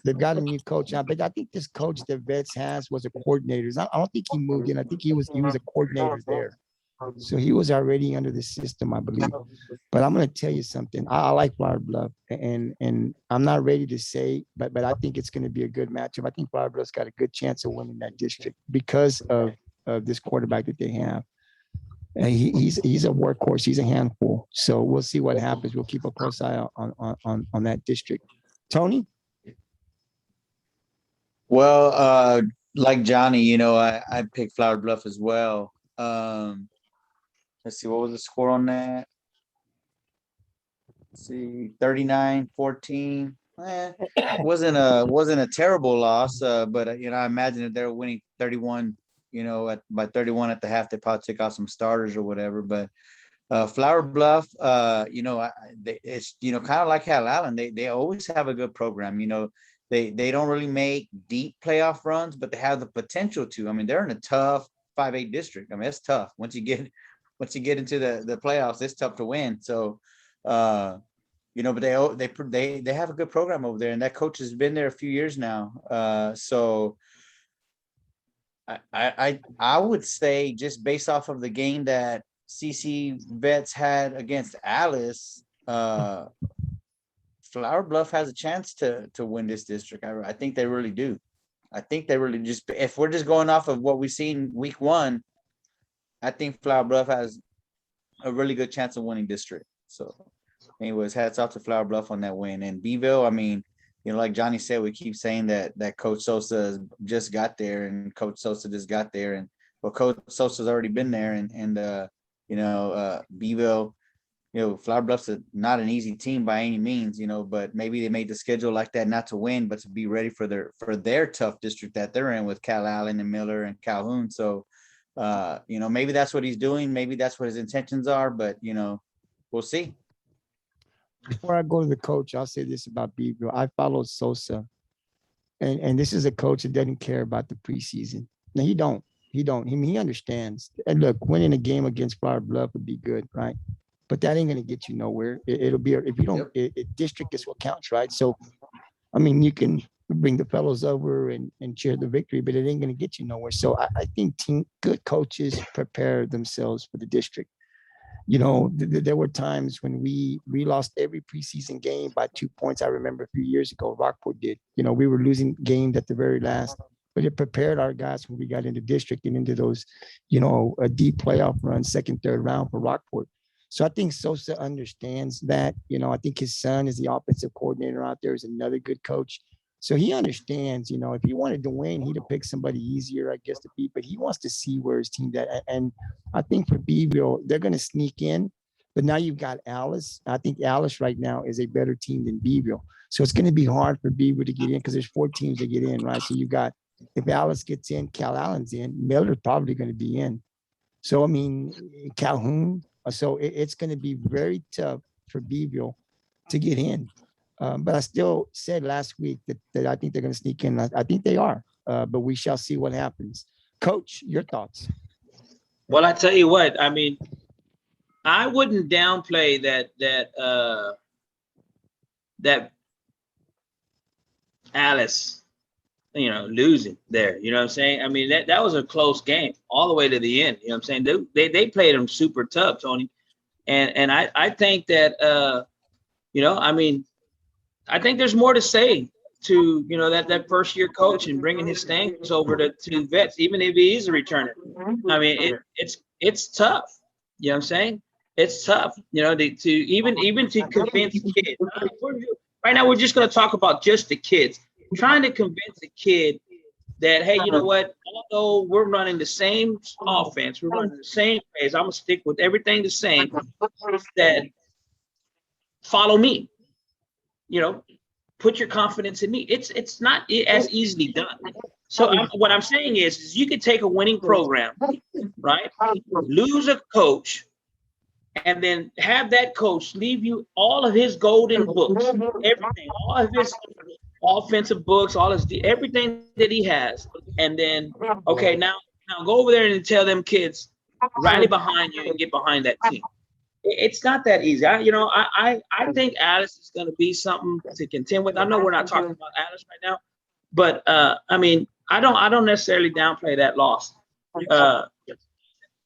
Speaker 1: they've got a new coach now, but I think this coach that Vets has was a coordinator. I don't think he moved in. I think he was a coordinator there. So he was already under the system, I believe. But I'm going to tell you something. I like Flower Bluff, and I'm not ready to say, but I think it's going to be a good matchup. I think Flower Bluff's got a good chance of winning that district because of this quarterback that they have. And he's a workhorse. He's a handful. So we'll see what happens. We'll keep a close eye on that district. Tony?
Speaker 2: Well, like Johnny, I picked Flower Bluff as well. Let's see, what was the score on that? Let's see, 39-14. Wasn't a terrible loss, but I imagine if they're winning 31, by 31 at the half, they probably took out some starters or whatever. But Flower Bluff, it's kind of like Calallen. They always have a good program. They don't really make deep playoff runs, but they have the potential to. I mean, they're in a tough 5A district. I mean, it's tough once you get into the playoffs. It's tough to win. So, but they have a good program over there, and that coach has been there a few years now. So I would say, just based off of the game that CC Vets had against Alice, Flower Bluff has a chance to win this district. I think they really do. I think they really just, if we're just going off of what we've seen week 1, I think Flower Bluff has a really good chance of winning district. So anyways, hats off to Flower Bluff on that win. And Beeville, I mean, like Johnny said, we keep saying that Coach Sosa just got there, and Coach Sosa just got there. And Coach Sosa's already been there. And Beeville, Flower Bluff's not an easy team by any means, but maybe they made the schedule like that, not to win, but to be ready for their tough district that they're in with Calallen and Miller and Calhoun. So, maybe that's what he's doing. Maybe that's what his intentions are, but, we'll see.
Speaker 1: Before I go to the coach, I'll say this about Beeville. I followed Sosa, and this is a coach that doesn't care about the preseason. No, he don't. I mean, he understands. And look, winning a game against Flower Bluff would be good, right? But that ain't going to get you nowhere. It'll be, if you don't, district is what counts, right? So, I mean, you can bring the fellows over and cheer the victory, but it ain't going to get you nowhere. So I think good coaches prepare themselves for the district. There were times when we lost every preseason game by 2 points. I remember a few years ago, Rockport did. We were losing games at the very last, but it prepared our guys when we got into district and into those, a deep playoff run, second, third round for Rockport. So I think Sosa understands that. I think his son is the offensive coordinator out there, is another good coach. So he understands, if he wanted to win, he'd have picked somebody easier, I guess, to beat, but he wants to see where his team's at. And I think for Beeville, they're going to sneak in, but now you've got Alice. I think Alice right now is a better team than Beeville. So it's going to be hard for Beeville to get in because there's 4 teams that get in, right? So you got, if Alice gets in, Calallen's in, Miller's probably going to be in. So, I mean, Calhoun. So it's going to be very tough for Beeville to get in. But I still said last week that I think they're going to sneak in. I think they are, but we shall see what happens. Coach, your thoughts?
Speaker 4: Well, I tell you what, I mean, I wouldn't downplay that Alice, losing there. You know what I'm saying? I mean, that was a close game all the way to the end. You know what I'm saying? They played them super tough, Tony. And I think that, I mean, I think there's more to say to, that first year coach and bringing his things over to Vets, even if he is a returner. I mean, it's tough. You know what I'm saying? It's tough, to even to convince kids. Right now, we're just going to talk about just the kids. Trying to convince a kid that, hey, you know what? Although we're running the same offense, we're running the same plays, I'm going to stick with everything the same, that follow me. Put your confidence in me. It's not as easily done. So what I'm saying is you could take a winning program, right? Lose a coach, and then have that coach leave you all of his golden books, everything, all of his offensive books, everything that he has, and then okay, now go over there and tell them kids, rally behind you and get behind that team. it's not that easy. I think Alice is going to be something to contend with. I know we're not talking about Alice right now, but I mean, I don't necessarily downplay that loss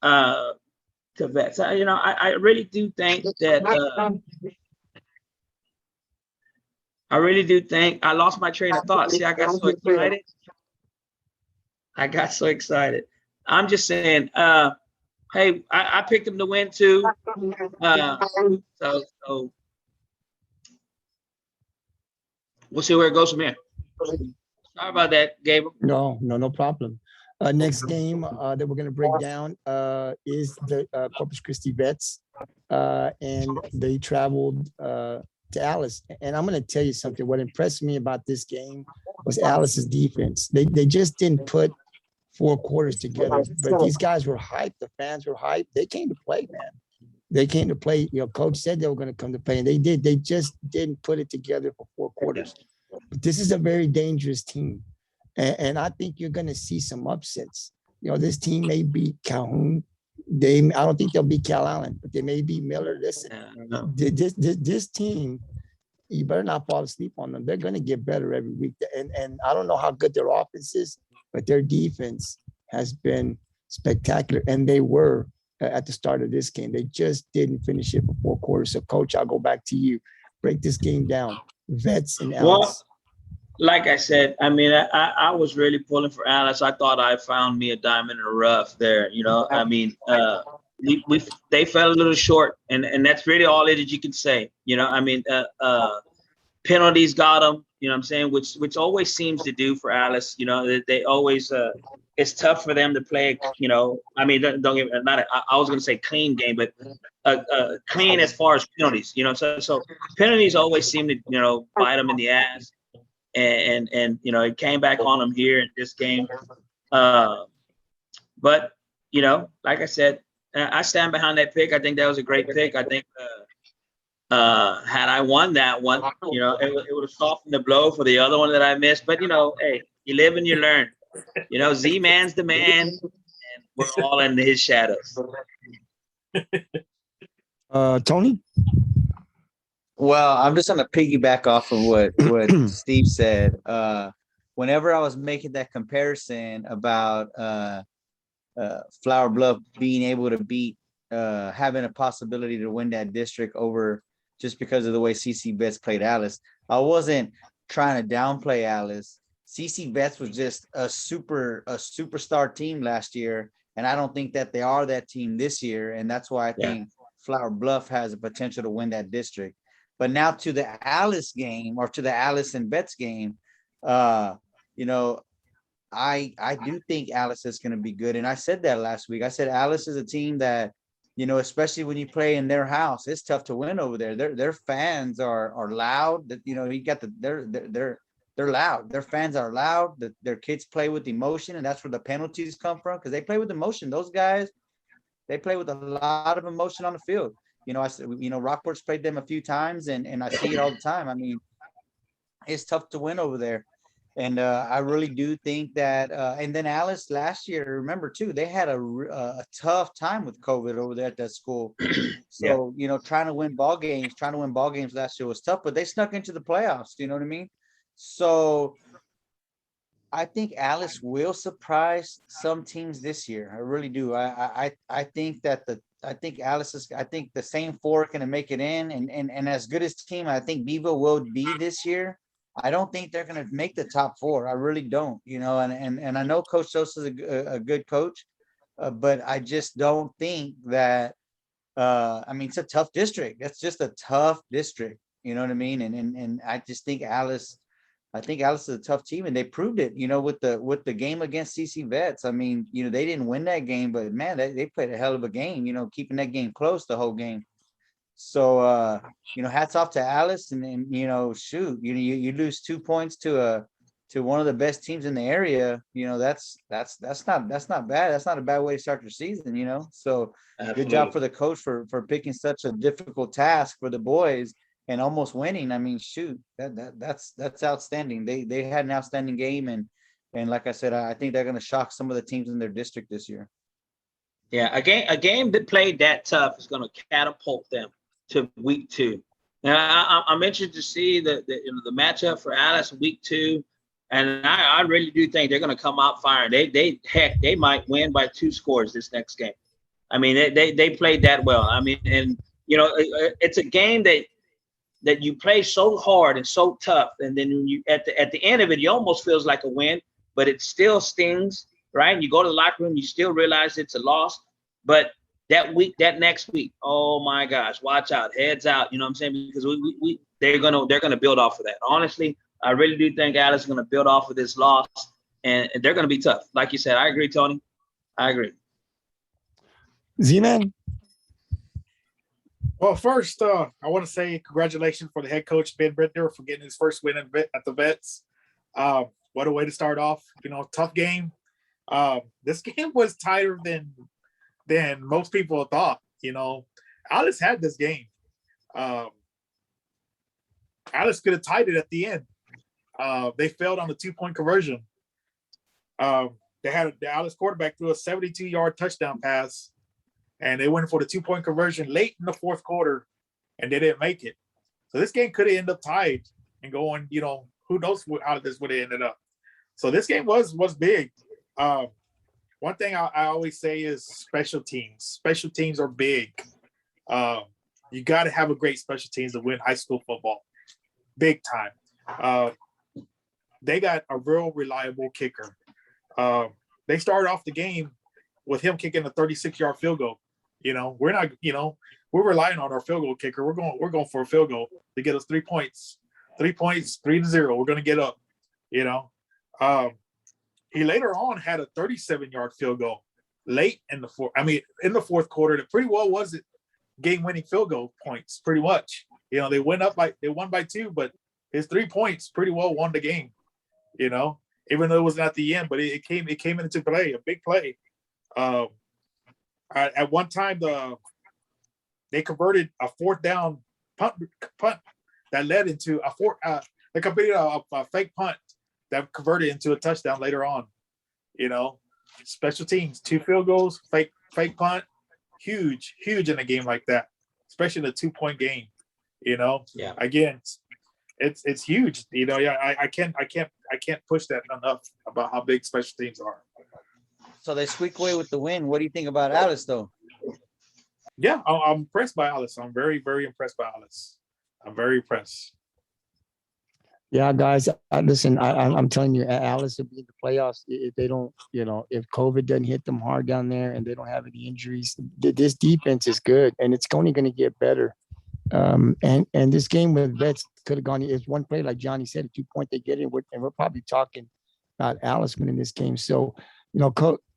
Speaker 4: to Vets. I really do think that. I really do think I lost my train of thought. See, I got so excited. I'm just saying, hey, I picked them to win too. So we'll see where it goes from here. Sorry about that, Gabriel.
Speaker 1: No problem. Next game that we're going to break down is the Corpus Christi Vets, and they traveled to Alice. And I'm going to tell you something. What impressed me about this game was Alice's defense. They just didn't put 4 quarters together, but these guys were hyped. The fans were hyped. They came to play, man. They came to play. Coach said they were going to come to play, and they did. They just didn't put it together for 4 quarters. But this is a very dangerous team. And I think you're going to see some upsets. This team may beat Calhoun. I don't think they'll beat Calallen, but they may beat Miller. Listen, this team, you better not fall asleep on them. They're going to get better every week. And I don't know how good their offense is, but their defense has been spectacular. And they were at the start of this game. They just didn't finish it for 4 quarters. So, Coach, I'll go back to you. Break this game down. Vets and Alice.
Speaker 4: Well, like I said, I mean, I was really pulling for Alice. I thought I found me a diamond in the rough there. I mean, they fell a little short, and that's really all it is you can say. I mean, penalties got them. You know what I'm saying? Which always seems to do for Alice. They always it's tough for them to play. I mean, don't get me, I was going to say clean game, but clean as far as penalties. So penalties always seem to bite them in the ass. And it came back on them here in this game. But like I said, I stand behind that pick. I think that was a great pick. I think had I won that one, it would have softened the blow for the other one that I missed. But hey, you live and you learn. Z-Man's the man, and we're all in his shadows.
Speaker 1: Tony?
Speaker 2: Well, I'm just going to piggyback off of what Steve said. Whenever I was making that comparison about Flower Bluff being able to beat, having a possibility to win that district over just because of the way CC Vets played Alice, I wasn't trying to downplay Alice. CC Vets was just a superstar team last year, and I don't think that they are that team this year, and that's why I think Flower Bluff has a potential to win that district. But now to the Alice game, or to the Alice and Vets game, I do think Alice is going to be good. And I said that last week. I said Alice is a team that, especially when you play in their house, it's tough to win over there. Their fans are loud. That you got they're loud. Their fans are loud. Their kids play with emotion, and that's where the penalties come from, because they play with emotion. Those guys, they play with a lot of emotion on the field. Rockport's played them a few times, and I see it all the time. I mean, it's tough to win over there. And I really do think that, and then Alice last year, remember too, they had a tough time with COVID over there at that school. So, trying to win ball games last year was tough, but they snuck into the playoffs. You know what I mean? So I think Alice will surprise some teams this year. I really do. I think that I think the same 4 are going to make it in, and as good as team I think Bevo will be this year, I don't think they're going to make the top 4. I really don't, and I know Coach Sosa is a good coach, but I just don't think that, it's a tough district. That's just a tough district. You know what I mean? And I just think Alice is a tough team, and they proved it, with the game against CC Vets. I mean, they didn't win that game, but man, they played a hell of a game, keeping that game close the whole game. So, hats off to Alice, and shoot, you lose 2 points to one of the best teams in the area. That's not bad. That's not a bad way to start your season, So
Speaker 4: Absolutely.
Speaker 2: Good job for the coach for picking such a difficult task for the boys and almost winning. I mean, shoot, that's outstanding. They had an outstanding game, and like I said, I think they're going to shock some of the teams in their district this year.
Speaker 4: Yeah, a game that played that tough is going to catapult them to week 2. Now, I'm interested to see the matchup for Alice week 2, and I really do think they're going to come out firing. They might win by 2 scores this next game. I mean, they played that well. I mean, and it's a game that you play so hard and so tough, and then you at the end of it, you almost feels like a win, but it still stings, right? And you go to the locker room, you still realize it's a loss, but that next week, oh my gosh, watch out, heads out, you know what I'm saying? Because they're gonna build off of that. Honestly, I really do think Alice is gonna build off of this loss, and they're gonna be tough. Like you said, I agree, Tony. I agree.
Speaker 1: Z-Man.
Speaker 3: Well, first, I want to say congratulations for the head coach, Ben Brittner, for getting his first win at the Vets. What a way to start off. Tough game. This game was tighter than most people thought. Alice had this game. Alice could have tied it at the end. They failed on the 2-point conversion. They had the Alice quarterback threw a 72-yard touchdown pass, and they went for the 2-point conversion late in the fourth quarter, and they didn't make it. So this game could have ended up tied and going, who knows how this would have ended up. So this game was big. One thing I always say is special teams. Special teams are big. You got to have a great special teams to win high school football. Big time. They got a real reliable kicker. They started off the game with him kicking a 36-yard field goal. We're not, we're relying on our field goal kicker. We're going for a field goal to get us 3 points. 3 points, 3-0. We're going to get up, He later on had a 37-yard field goal late in the fourth quarter. That pretty well was it game-winning field goal points, pretty much. They won by 2, but his 3 points pretty well won the game, even though it wasn't at the end, but it came into play, a big play. At one time, they converted a 4th down punt that led into they completed a fake punt that converted into a touchdown later on. Special teams, 2 field goals, fake punt, huge in a game like that, especially in a 2-point game.
Speaker 4: Yeah.
Speaker 3: Again, it's huge. I can't push that enough about how big special teams are.
Speaker 2: So they squeak away with the win. What do you think about Alice, though?
Speaker 3: Yeah, I'm impressed by Alice. I'm very, very impressed by Alice. I'm very impressed.
Speaker 1: Yeah, guys, listen, I'm telling you, Alice will be in the playoffs if they don't, if COVID doesn't hit them hard down there and they don't have any injuries. This defense is good, and it's only going to get better. And this game with Vets could have gone. It's one play, like Johnny said, a 2-point they get in, and we're probably talking about Alice winning this game. So,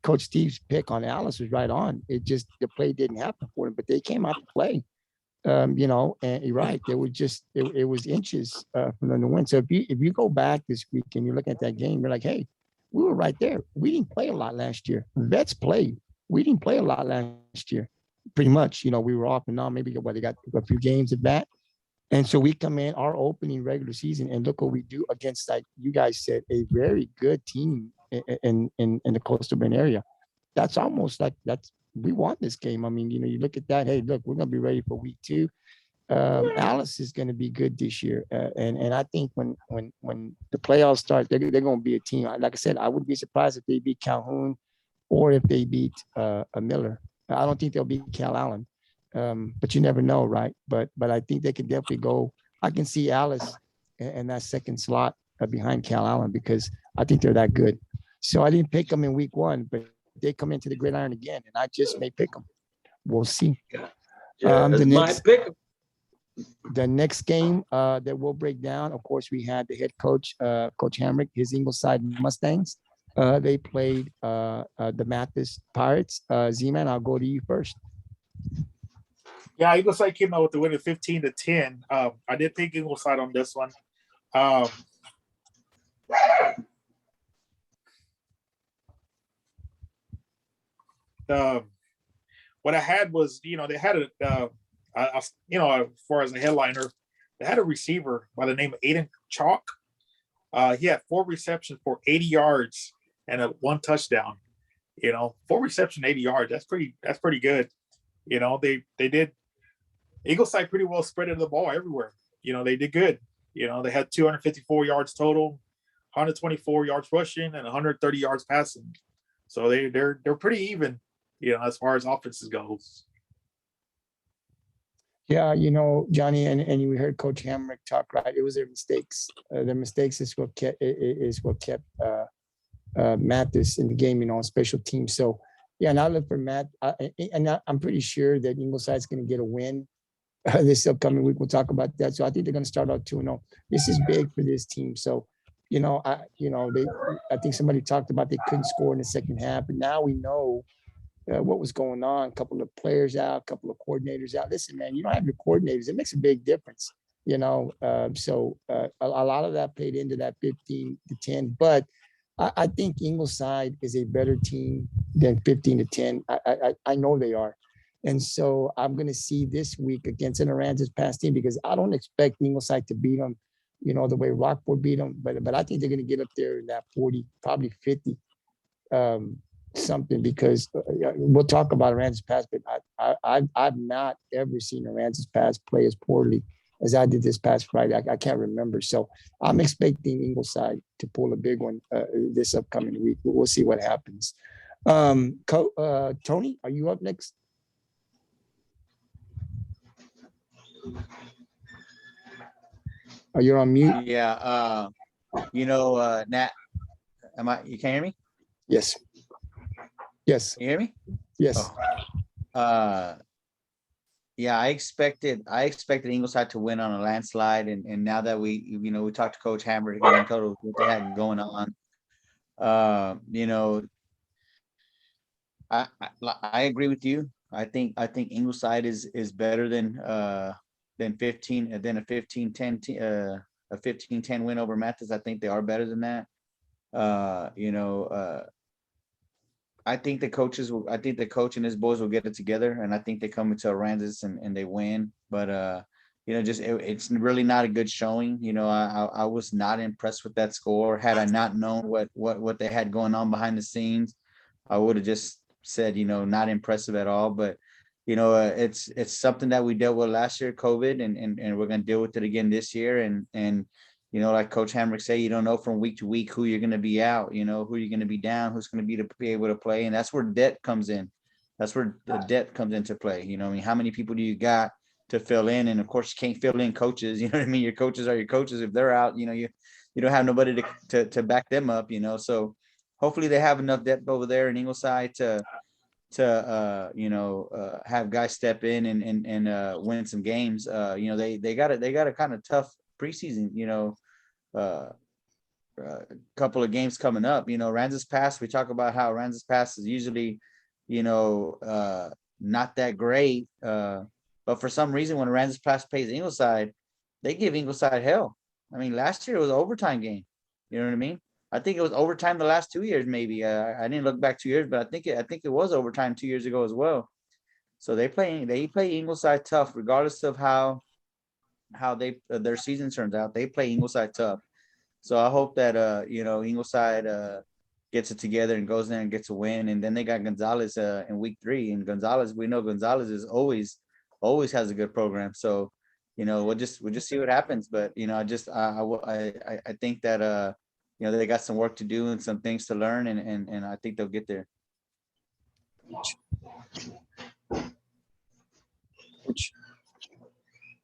Speaker 1: Coach Steve's pick on Alice was right on. It just the play didn't happen for them, but they came out to play. And you're right. There was it was inches from them to win. So if you go back this week and you look at that game, you're like, hey, we were right there. We didn't play a lot last year. Vets played. We didn't play a lot last year. Pretty much, we were off and on. Maybe they got a few games of that. And so we come in our opening regular season and look what we do against, like you guys said, a very good team in the Coastal Bend area. That's almost like we won this game. I mean, you look at that. Hey, look, we're gonna be ready for week 2. Alice is gonna be good this year, and I think when the playoffs start, they're gonna be a team. Like I said, I wouldn't be surprised if they beat Calhoun or if they beat a Miller. I don't think they'll beat Calallen, but you never know, right? But I think they can definitely go. I can see Alice in that second slot behind Calallen because I think they're that good. So I didn't pick them in week 1, but they come into the Gridiron again, and I just may pick them. We'll see. The next game that we'll break down, of course, we had the head coach, Coach Hamrick, his Ingleside Mustangs. They played the Mathis Pirates. Z-Man, I'll go to you first.
Speaker 3: Yeah, Ingleside came out with the win of 15-10. I did pick Ingleside on this one. What I had was, they had as far as a headliner, they had a receiver by the name of Aiden Chalk. He had 4 receptions for 80 yards and 1 touchdown.
Speaker 5: You know, 4 reception, 80 yards. That's pretty good. You know, they did. Ingleside pretty well spread the ball everywhere. You know, they did good. You know, they had 254 yards total, 124 yards rushing, and 130 yards passing. So they're pretty even, you know, as far as offenses goes.
Speaker 1: Yeah, you know, Johnny, and we heard Coach Hamrick talk, right? It was their mistakes. Their mistakes is what kept Mathis in the game, you know, on special teams. So, yeah, and I look for Matt, I'm pretty sure that Ingleside's going to get a win this upcoming week. We'll talk about that. So I think they're going to start out 2-0. This is big for this team. So, you know, I think somebody talked about they couldn't score in the second half, but now we know what was going on. A couple of players out, a couple of coordinators out. Listen, man, you don't have your coordinators. It makes a big difference, you know. So a lot of that played into that 15-10. But I think Ingleside is a better team than 15-10. I know they are. And so I'm going to see this week against an Aransas pass team, because I don't expect Ingleside to beat them, you know, the way Rockport beat them. But I think they're going to get up there in that 40, probably 50 something, because we'll talk about Aransas pass, but I've not ever seen Aransas pass play as poorly as I did this past Friday. I can't remember. So I'm expecting Ingleside to pull a big one this upcoming week. We'll see what happens. Tony, are you up next? Are you on mute?
Speaker 2: Yeah. You know, Nat, you can hear me?
Speaker 1: Yes. Yes.
Speaker 2: Can you hear me?
Speaker 1: Yes.
Speaker 2: Oh. Yeah, I expected Ingleside to win on a landslide, and now that we talked to Coach Hamrick and told us what they had going on. You know, I agree with you. I think Ingleside is better than 15 than a 15-10 a 15-10 win over Mathis. I think they are better than that. I think the coach and his boys will get it together, and I think they come into Aransas and they win. But it's really not a good showing. You know, I was not impressed with that score. Had I not known what they had going on behind the scenes, I would have just said, you know, not impressive at all. But you know, it's something that we dealt with last year, COVID, and we're gonna deal with it again this year. And you know, like Coach Hamrick say, you don't know from week to week who you're going to be out, you know, who you're going to be down, who's going to be able to play. And that's where debt comes in. That's where the debt comes into play. You know, I mean, how many people do you got to fill in? And of course, you can't fill in coaches. You know what I mean? Your coaches are your coaches. If they're out, you know, you don't have nobody to back them up, you know. So hopefully they have enough depth over there in Ingleside to have guys step in and win some games. You know, they got a kind of tough preseason, you know, couple of games coming up. You know, Aransas Pass, we talk about how Aransas Pass is usually, you know, not that great. But for some reason, when Aransas Pass plays Ingleside, they give Ingleside hell. I mean, last year it was an overtime game. You know what I mean? I think it was overtime the last 2 years, maybe. I didn't look back 2 years, but I think it was overtime 2 years ago as well. So they play Ingleside tough, regardless of how their season turns out. They play Ingleside tough. So I hope that Ingleside gets it together and goes there and gets a win. And then they got Gonzalez in week 3. And Gonzalez, we know Gonzalez is always has a good program. So, you know, we'll just see what happens. But you know, I think that you know, they got some work to do and some things to learn, and I think they'll get there.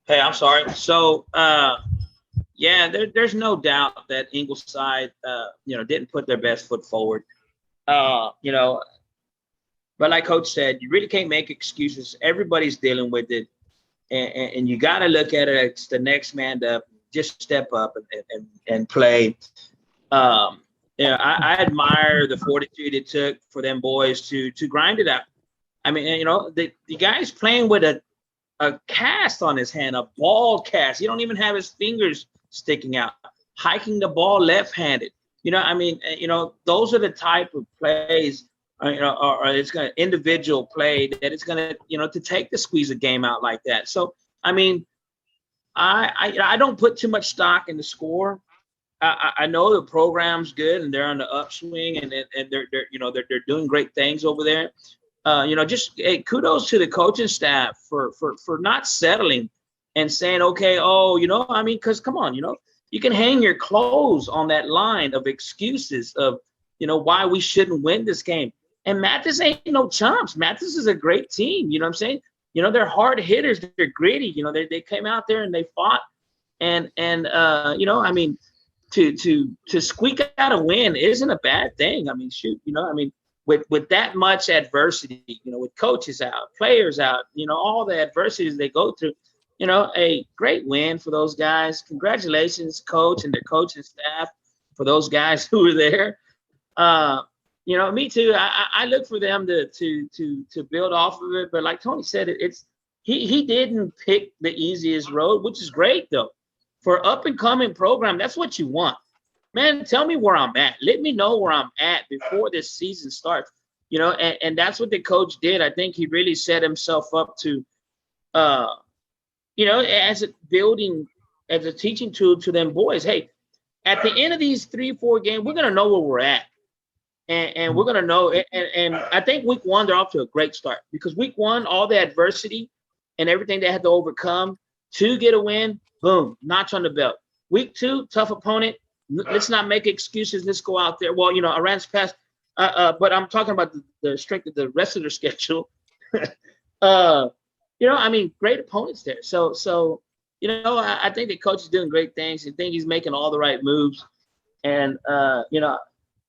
Speaker 4: Hey, I'm sorry. So, yeah, there's no doubt that Ingleside, didn't put their best foot forward. You know, but like Coach said, you really can't make excuses. Everybody's dealing with it, and you got to look at it as the next man to just step up and play. I admire the fortitude it took for them boys to grind it out. I mean, you know, the guy's playing with a cast on his hand, a ball cast. He don't even have his fingers sticking out, hiking the ball left-handed. You know, I mean, you know, those are the type of plays, or it's going to individual play that it's going to, you know, to take the squeeze a game out like that. So, I mean, I don't put too much stock in the score. I know the program's good and they're on the upswing and they're doing great things over there. Just hey, kudos to the coaching staff for not settling and saying, okay, because come on, you can hang your clothes on that line of excuses of, why we shouldn't win this game. And Mathis ain't no chumps. Mathis is a great team. You know what I'm saying? They're hard hitters. They're gritty. They came out there and they fought. And to squeak out a win isn't a bad thing. I mean, shoot, with that much adversity, with coaches out, players out, all the adversities they go through, a great win for those guys. Congratulations, coach and their coaching staff, for those guys who were there. Me too. I look for them to build off of it, but like Tony said, he didn't pick the easiest road, which is great though. For up and coming program, that's what you want. Man, tell me where I'm at. Let me know where I'm at before this season starts. And that's what the coach did. I think he really set himself up to, as a teaching tool to them boys. Hey, at the end of these 3-4 games, we're gonna know where we're at. And we're going to know. And I think week 1, they're off to a great start because week 1, all the adversity and everything they had to overcome to get a win, boom, notch on the belt. Week 2, tough opponent. Let's not make excuses. Let's go out there. Well, Iran's past, but I'm talking about the strength of the rest of their schedule. Great opponents there. So I think the coach is doing great things. I think he's making all the right moves. And,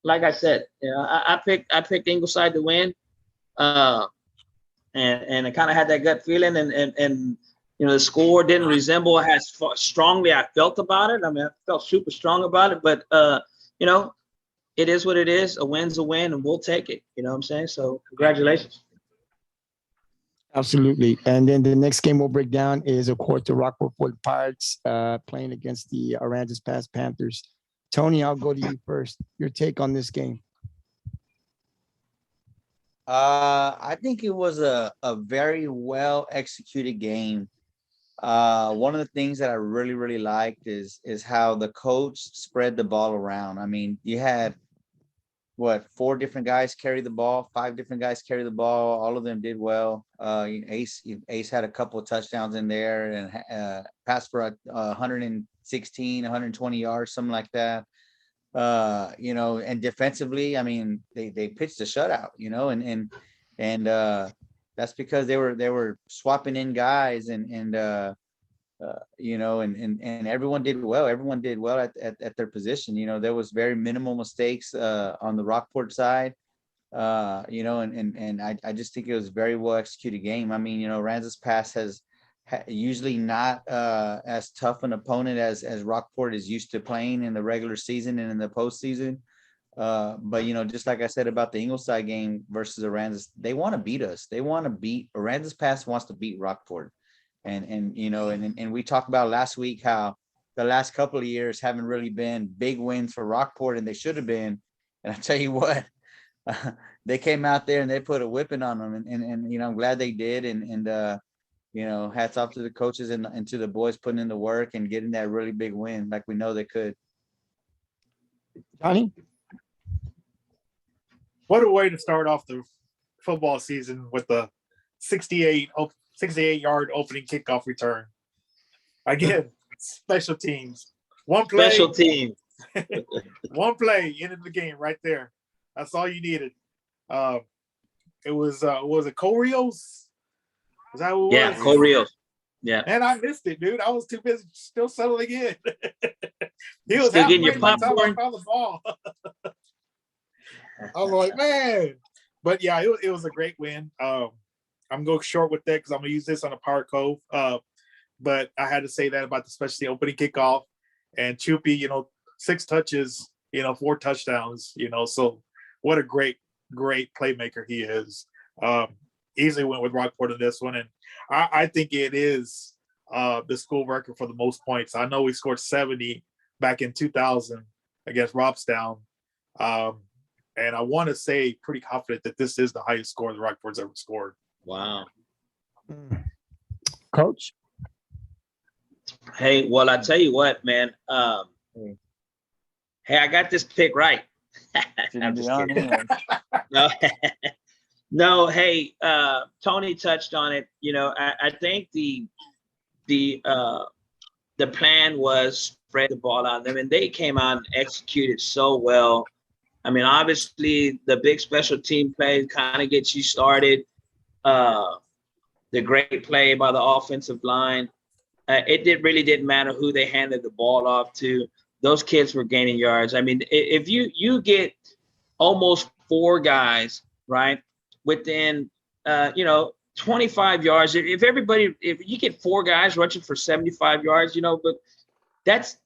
Speaker 4: like I said, I picked Ingleside to win, and I kind of had that gut feeling, and the score didn't resemble how strongly I felt about it. I mean, I felt super strong about it, but it is what it is. A win's a win, and we'll take it. You know what I'm saying? So, congratulations.
Speaker 1: Absolutely. And then the next game we'll break down is, of course, the Rockport Pirates playing against the Aransas Pass Panthers. Tony, I'll go to you first. Your take on this game.
Speaker 2: I think it was a very well executed game. One of the things that I really, really liked is how the coach spread the ball around. I mean, you had 4 different guys carry the ball, 5 different guys carry the ball. All of them did well. Ace had a couple of touchdowns in there and passed for 116, 120 yards, something like that. And defensively, I mean, they pitched a shutout, and that's because they were swapping in guys and everyone did well. Everyone did well at their position. There was very minimal mistakes on the Rockport side. And I just think it was a very well executed game. I mean, Aransas Pass has usually not as tough an opponent as Rockport is used to playing in the regular season and in the postseason. But just like I said about the Ingleside game versus Aransas, they want to beat us. Aransas Pass wants to beat Rockport. And we talked about last week how the last couple of years haven't really been big wins for Rockport, and they should have been. And I tell you what, they came out there and they put a whipping on them, and I'm glad they did. And hats off to the coaches and to the boys putting in the work and getting that really big win, like we know they could.
Speaker 1: Johnny,
Speaker 3: what a way to start off the football season with the 68-yard opening kickoff return. Again, special teams. One play.
Speaker 4: Special teams.
Speaker 3: One play, ended the game right there. That's all you needed. It was it Corrios? Is that what it was?
Speaker 4: Corrios. Yeah.
Speaker 3: And I missed it, dude. I was too busy still settling in. He was
Speaker 4: still getting your
Speaker 3: popcorn.
Speaker 4: popcorn.
Speaker 3: I found the ball. I was like, man. But yeah, it was a great win. I'm going short with that because I'm going to use this on a Power Cove. But I had to say that about especially the opening kickoff. And Chupi, 6 touches, 4 touchdowns, so what a great playmaker he is. Easily went with Rockport in this one. And I think it is the school record for the most points. I know we scored 70 back in 2000 against Robstown. And I want to say pretty confident that this is the highest score the Rockport's ever scored.
Speaker 4: Wow.
Speaker 1: Coach?
Speaker 4: Hey, well, I tell you what, man. Hey, I got this pick right. I'm just kidding. No, no. Hey, Tony touched on it. You know, I think the plan was spread the ball out. I mean, they came out and executed so well. I mean, obviously, the big special team play kind of gets you started. The great play by the offensive line. It really didn't matter who they handed the ball off to. Those kids were gaining yards. I mean, if you get almost 4 guys, right, within, 25 yards, if you get 4 guys rushing for 75 yards, but that's,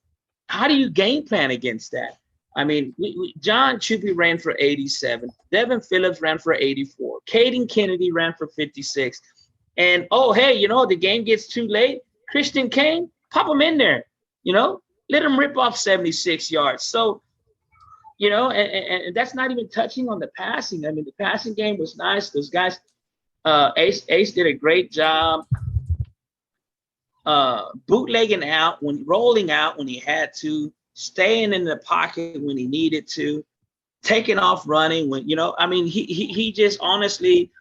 Speaker 4: how do you game plan against that? I mean, John Chupi ran for 87. Devin Phillips ran for 84. Caden Kennedy ran for 56. And, oh, hey, the game gets too late. Christian Kane, pop him in there, let him rip off 76 yards. So, and that's not even touching on the passing. I mean, the passing game was nice. Those guys, Ace did a great job bootlegging out, rolling out when he had to, staying in the pocket when he needed to, taking off running when, I mean, he just honestly,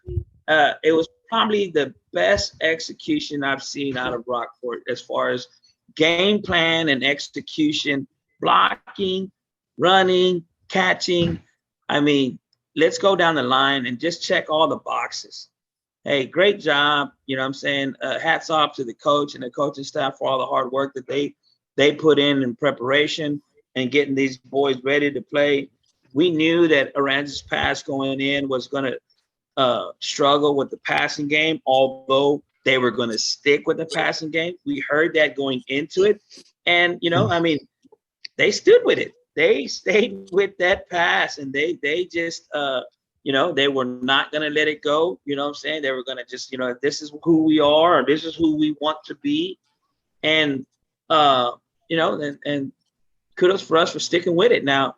Speaker 4: it was probably the best execution I've seen out of Rockport as far as game plan and execution, blocking, running, catching. I mean, let's go down the line and just check all the boxes. Hey, great job. You know what I'm saying? Hats off to the coach and the coaching staff for all the hard work that they put in preparation and getting these boys ready to play. We knew that Aransas Pass going in was going to struggle with the passing game, although they were going to stick with the passing game. We heard that going into it. And, I mean, they stood with it. They stayed with that pass, and they just, they were not going to let it go. You know what I'm saying? They were going to just, this is who we are, or this is who we want to be. And, and kudos for us for sticking with it. Now,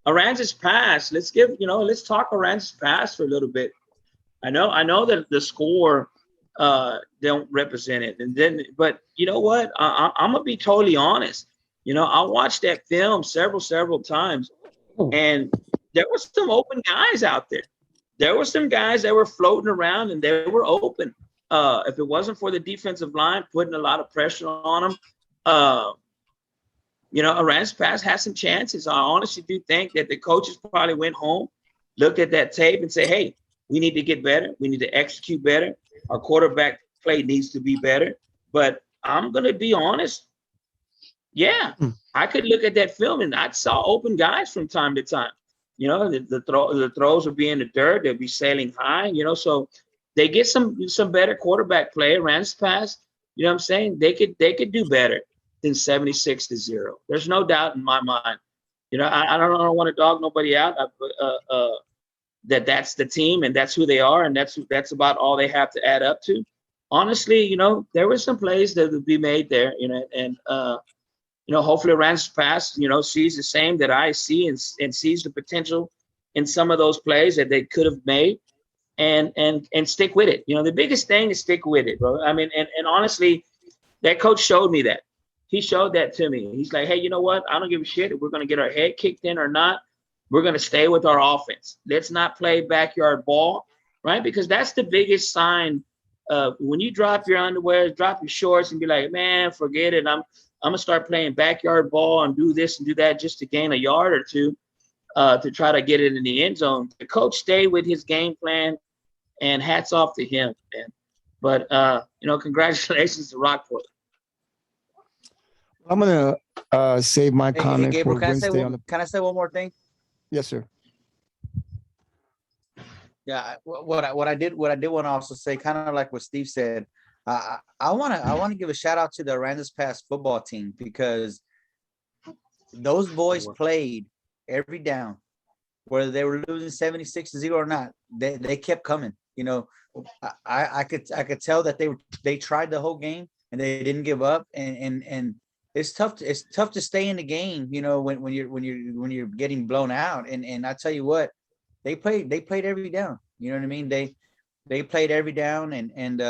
Speaker 4: Aransas Pass, let's talk Aransas Pass for a little bit. I know that the score don't represent it. But you know what? I'm going to be totally honest. I watched that film several times, and there were some open guys out there. There were some guys that were floating around, and they were open. If it wasn't for the defensive line putting a lot of pressure on them, Aransas Pass had some chances. I honestly do think that the coaches probably went home, looked at that tape, and said, hey, we need to get better. We need to execute better. Our quarterback play needs to be better. But I'm going to be honest. Yeah, I could look at that film, and I saw open guys from time to time. The throws would be in the dirt. They'd be sailing high, so they get some better quarterback play. Aransas Pass, you know what I'm saying? They could do better than 76-0. There's no doubt in my mind. I don't want to dog nobody out. That's the team, and that's who they are, and that's about all they have to add up to. Honestly, there were some plays that would be made there, and hopefully Aransas Pass, sees the same that I see and sees the potential in some of those plays that they could have made, and stick with it. The biggest thing is stick with it, bro. I mean, and honestly, that coach showed me that. He showed that to me. He's like, hey, you know what? I don't give a shit if we're going to get our head kicked in or not. We're going to stay with our offense. Let's not play backyard ball, right? Because that's the biggest sign of when you drop your underwear, drop your shorts, and be like, man, forget it. I'm going to start playing backyard ball and do this and do that just to gain a yard or two to try to get it in the end zone. The coach stayed with his game plan, and hats off to him, man. But, congratulations to Rockport.
Speaker 1: I'm going to save my comment
Speaker 2: Gabriel,
Speaker 1: for Wednesday on the.
Speaker 2: Can I say one more thing?
Speaker 1: Yes, sir.
Speaker 2: Yeah, what I did want to also say, kind of like what Steve said, I want to give a shout out to the Aransas Pass football team, because those boys played every down, whether they were losing 76-0 or not. They kept coming. I could tell that they tried the whole game and they didn't give up, and it's tough to stay in the game, when you're getting blown out. And I tell you what, they played every down. You know what I mean? They played every down, and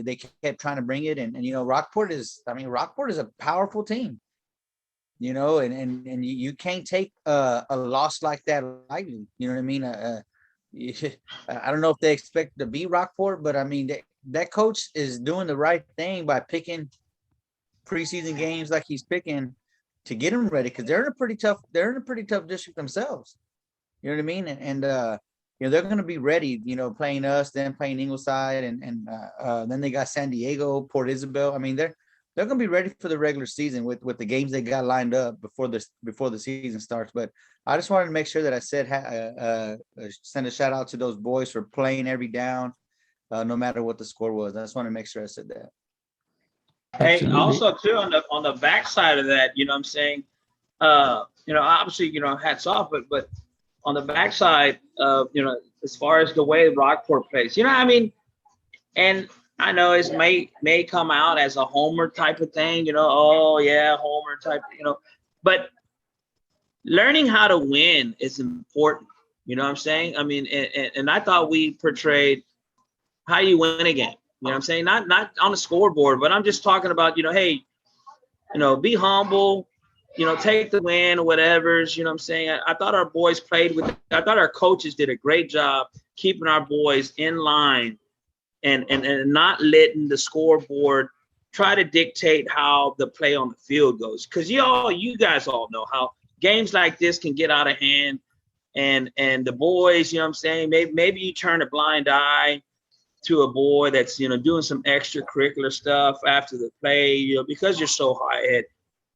Speaker 2: they kept trying to bring it. And Rockport is a powerful team. and you can't take a loss like that lightly. You know what I mean? I don't know if they expect to be Rockport, but I mean that coach is doing the right thing by picking preseason games like he's picking to get them ready, because they're in a pretty tough district themselves. You know what I mean? And they're going to be ready. Playing us, then playing Ingleside, and then they got San Diego, Port Isabel. I mean, they're going to be ready for the regular season with the games they got lined up before the season starts. But I just wanted to make sure that I said send a shout out to those boys for playing every down, no matter what the score was. I just want to make sure I said that.
Speaker 4: Hey,
Speaker 1: Absolutely.
Speaker 4: also too on the backside of that, I'm saying, obviously, hats off, but on the backside, as far as the way Rockport plays, I mean, and I know it may come out as a homer type of thing, oh yeah, homer type, but learning how to win is important. You know what I'm saying? I mean, and I thought we portrayed how you win a game. You know what I'm saying? Not on the scoreboard, but I'm just talking about, hey, be humble, take the win or whatever. You know what I'm saying? I thought our boys I thought our coaches did a great job keeping our boys in line and not letting the scoreboard try to dictate how the play on the field goes. Because you guys all know how games like this can get out of hand. And the boys, you know what I'm saying? Maybe you turn a blind eye to a boy that's, doing some extracurricular stuff after the play, because you're so high head.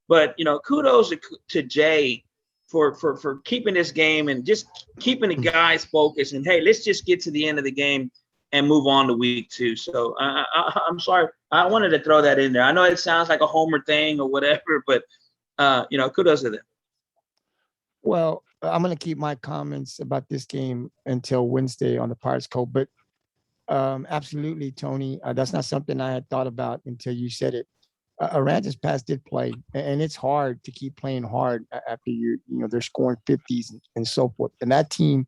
Speaker 4: But, kudos to Jay for keeping this game and just keeping the guys focused. And, hey, let's just get to the end of the game and move on to week 2. So I'm sorry. I wanted to throw that in there. I know it sounds like a homer thing or whatever, but, kudos to them.
Speaker 1: Well, I'm going to keep my comments about this game until Wednesday on the Pirates Code. But absolutely, Tony, that's not something I had thought about until you said it. Aransas Pass did play, and it's hard to keep playing hard after they're scoring 50s and so forth. And that team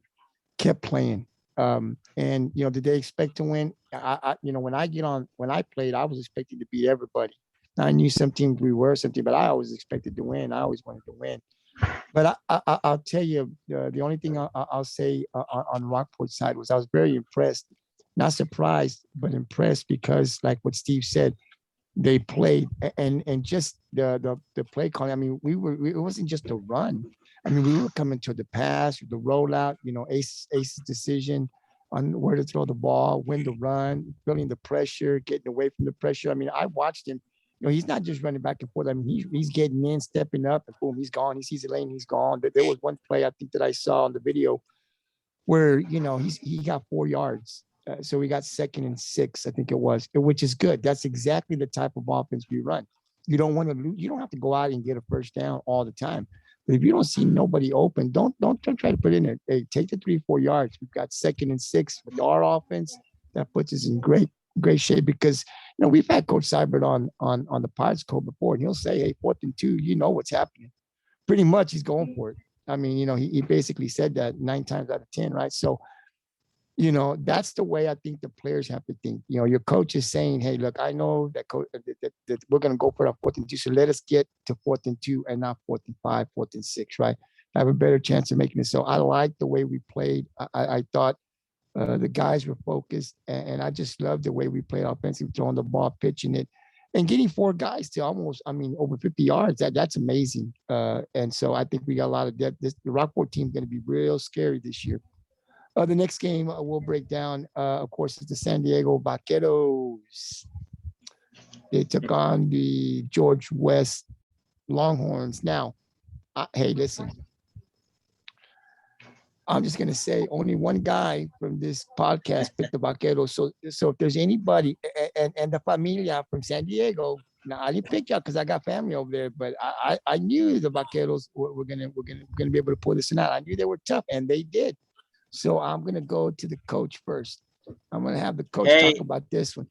Speaker 1: kept playing. And did they expect to win? When I played, I was expecting to beat everybody. Now, I knew some teams we were something, but I always expected to win. I always wanted to win. But I'll tell you, the only thing I'll say on Rockport's side was I was very impressed, not surprised, but impressed, because like what Steve said, they played and just the play calling. I mean, it wasn't just a run. I mean, we were coming to the pass, the rollout, Ace's decision on where to throw the ball, when to run, feeling the pressure, getting away from the pressure. I mean, I watched him. He's not just running back and forth. I mean, he's getting in, stepping up, and boom, he's gone. He sees the lane, he's gone. There was one play I think that I saw on the video where he got 4 yards. So we got 2nd and 6, I think it was, which is good. That's exactly the type of offense we run. You don't want to lose. You don't have to go out and get a first down all the time. But if you don't see nobody open, don't try to put in it. Hey, take the 3-4 yards. We've got 2nd and 6 with our offense. That puts us in great shape, because we've had Coach Seibert on the Pirates Code before, and he'll say, hey, 4th and 2, what's happening. Pretty much he's going for it. I mean, he basically said that 9 times out of 10, right? So that's the way I think the players have to think. Your coach is saying, hey, look, I know that we're going to go for our 4th and 2. So let us get to 4th and 2 and not 4th and 5, 4th and 6, right? Have a better chance of making it. So I like the way we played. I thought the guys were focused, and I just loved the way we played offensively, throwing the ball, pitching it, and getting 4 guys to almost, over 50 yards. That's amazing. And so I think we got a lot of depth. The Rockport team is going to be real scary this year. The next game we'll break down, of course, is the San Diego Vaqueros. They took on the George West Longhorns. Now, hey, listen. I'm just going to say only one guy from this podcast picked the Vaqueros. So if there's anybody, and the familia from San Diego, now I didn't pick y'all because I got family over there, but I knew the Vaqueros were gonna be able to pull this out. I knew they were tough, and they did. So I'm going to go to the coach first. I'm going to have the coach talk about this one.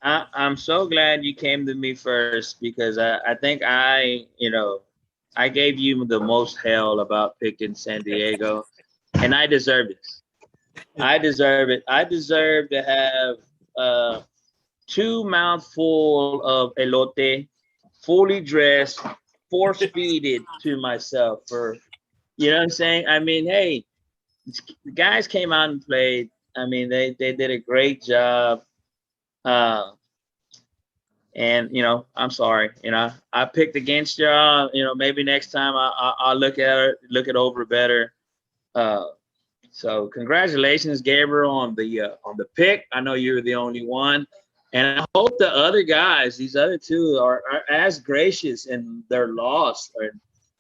Speaker 4: I'm so glad you came to me first, because I think I gave you the most hell about picking San Diego, and I deserve it. I deserve it. I deserve to have 2 mouthfuls of elote, fully dressed, force feed it to myself for, you know what I'm saying? I mean, hey, the guys came out and played. I mean, they did a great job. And I'm sorry, I picked against y'all. Maybe next time I'll look it over better. So congratulations, Gabriel, on the pick. I know you're the only one, and I hope the other guys, these other two, are as gracious in their loss,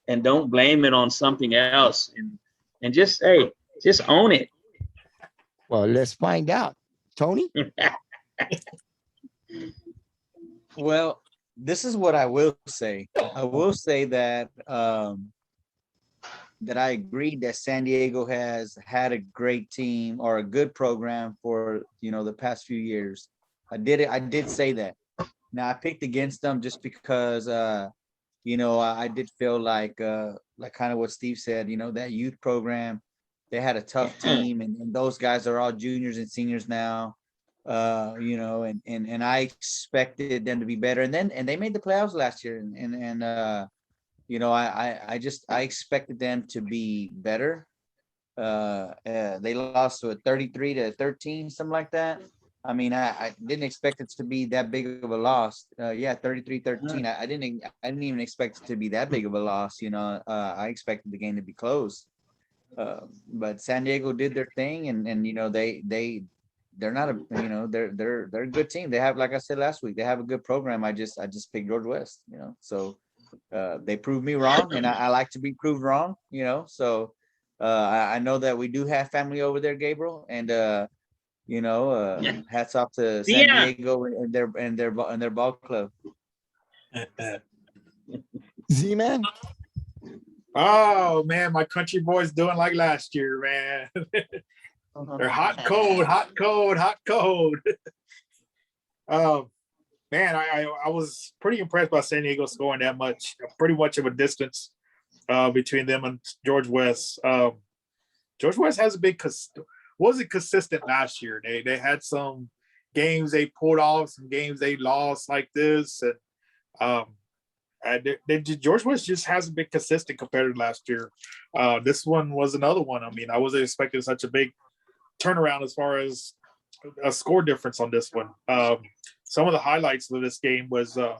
Speaker 4: and don't blame it on something else, and just own it.
Speaker 1: Well, let's find out, Tony.
Speaker 2: Well, this is what I will say. I will say that that I agree that San Diego has had a great team or a good program for the past few years. I did say that. Now I picked against them just because I did feel like kind of what Steve said. That youth program, they had a tough team, and those guys are all juniors and seniors now. And I expected them to be better, and they made the playoffs last year, and I expected them to be better. They lost to a 33-13, something like that. I mean, I didn't expect it to be that big of a loss. 33-13. I didn't even expect it to be that big of a loss. I expected the game to be close. But San Diego did their thing, and they're not they're a good team. They have, like I said last week, they have a good program. I just picked George West, so they proved me wrong, and I like to be proved wrong, so I know that we do have family over there, Gabriel, and hats off to San Diego and their ball club.
Speaker 1: Z-Man.
Speaker 3: Oh man, my country boys doing like last year, man. They're hot, cold. Man, I was pretty impressed by San Diego scoring that much, pretty much of a distance between them and George West. George West wasn't consistent last year. They had some games they pulled off, some games they lost like this, and George West just hasn't been consistent compared to last year. This one was another one. I mean, I wasn't expecting such a big turnaround as far as a score difference on this one. Some of the highlights of this game was their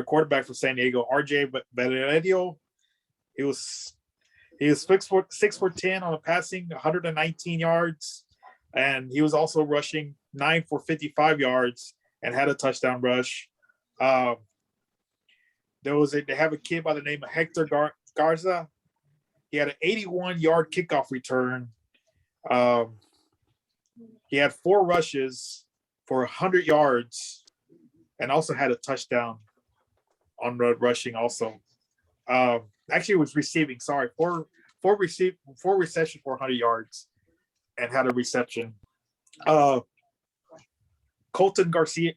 Speaker 3: quarterback for San Diego, RJ Benedetto. He was 6 for 10 on a passing, 119 yards, and he was also rushing 9 for 55 yards and had a touchdown rush. They have a kid by the name of Hector Garza. He had an 81-yard kickoff return. He had 4 rushes for 100 yards and also had a touchdown on road rushing also. Actually, it was receiving. Sorry, four receptions for 100 yards and had a reception. Colton Gracia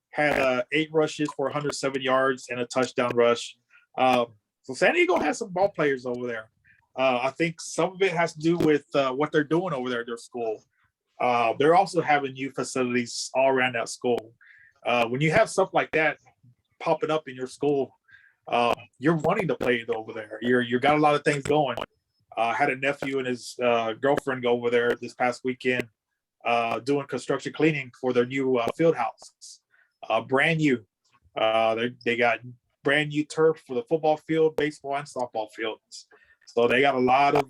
Speaker 3: had 8 rushes for 107 yards and a touchdown rush. So San Diego has some ball players over there. I think some of it has to do with what they're doing over there at their school. They're also having new facilities all around that school. When you have stuff like that popping up in your school, you're wanting to play it over there. You got a lot of things going. I had a nephew and his girlfriend go over there this past weekend doing construction cleaning for their new field house. Brand new. They got brand new turf for the football field, baseball, and softball fields. So they got a lot of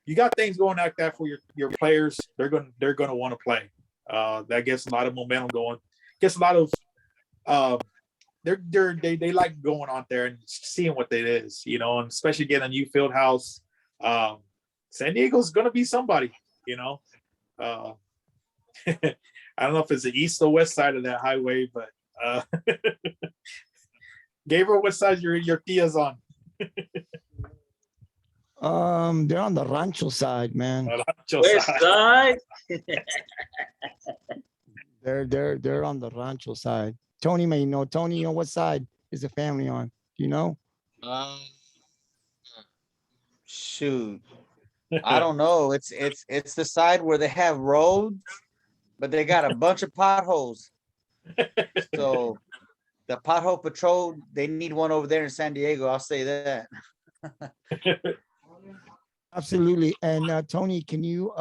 Speaker 3: you got things going like that for your players. They're gonna want to play. That gets a lot of momentum going. Gets a lot of they like going out there and seeing what it is, and especially getting a new field house. San Diego's gonna be somebody, I don't know if it's the east or west side of that highway, but Gabriel, what side your tia's on?
Speaker 1: They're on the Rancho side, man.
Speaker 4: West side.
Speaker 1: They're on the Rancho side. Tony may know. Tony, what side is the family on? Do you know?
Speaker 2: Shoot, I don't know. It's the side where they have roads, but they got a bunch of potholes. So the pothole patrol, they need one over there in San Diego. I'll say that.
Speaker 1: Absolutely. And Tony, can you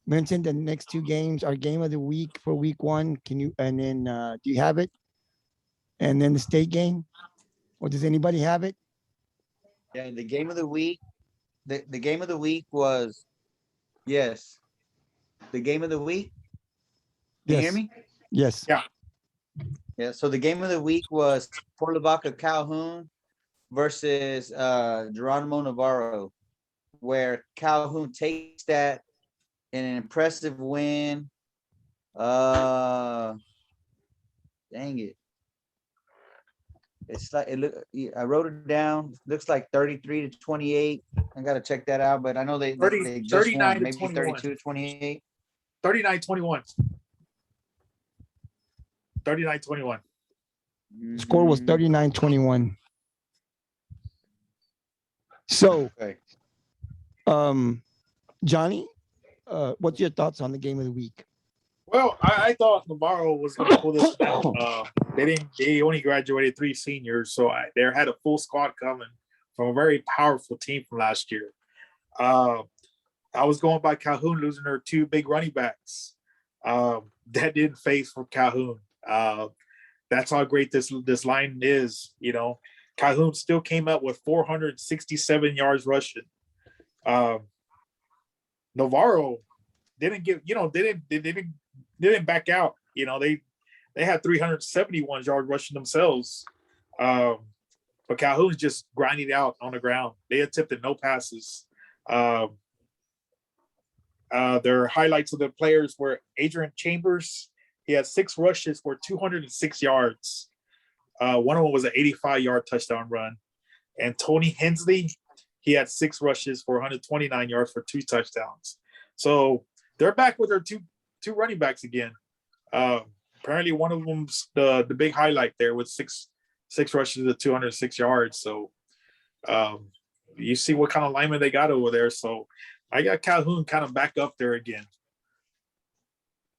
Speaker 1: mention the next two games, our game of the week for week one? Can you, and then do you have it? And then the state game, or does anybody have it?
Speaker 2: Yeah, the game of the week. The game of the week was, yes. The game of the week. Can you hear
Speaker 1: Yes.
Speaker 2: me?
Speaker 1: Yes.
Speaker 3: Yeah.
Speaker 2: Yeah. So the game of the week was Port Lavaca Calhoun versus Geronimo Navarro, where Calhoun takes that in an impressive win. Dang it. It's like I wrote it down. Looks like 33-28. I gotta check that out, but I know they just
Speaker 3: 39
Speaker 2: won,
Speaker 3: to
Speaker 2: maybe
Speaker 3: 21.
Speaker 2: 32-28.
Speaker 3: 39-21. 39-21.
Speaker 1: Score was 39-21. So,
Speaker 2: Okay.
Speaker 1: Johnny, what's your thoughts on the game of the week?
Speaker 3: Well, I thought Navarro was going to pull this out. They only graduated 3 seniors, so they had a full squad coming from a very powerful team from last year. I was going by Calhoun losing their 2 big running backs. That didn't phase for Calhoun. That's how great this line is. You know, Calhoun still came up with 467 yards rushing. Navarro didn't give, they didn't back out. You know, they had 371 yards rushing themselves. But Calhoun's just grinding out on the ground. They attempted no passes. Their highlights of the players were Adrian Chambers. He had 6 rushes for 206 yards. One of them was an 85-yard touchdown run. And Tony Hensley, he had 6 rushes for 129 yards for 2 touchdowns. So they're back with their two running backs again. Apparently one of them's the big highlight there with six rushes to 206 yards. So you see what kind of lineman they got over there. So I got Calhoun kind of back up there again.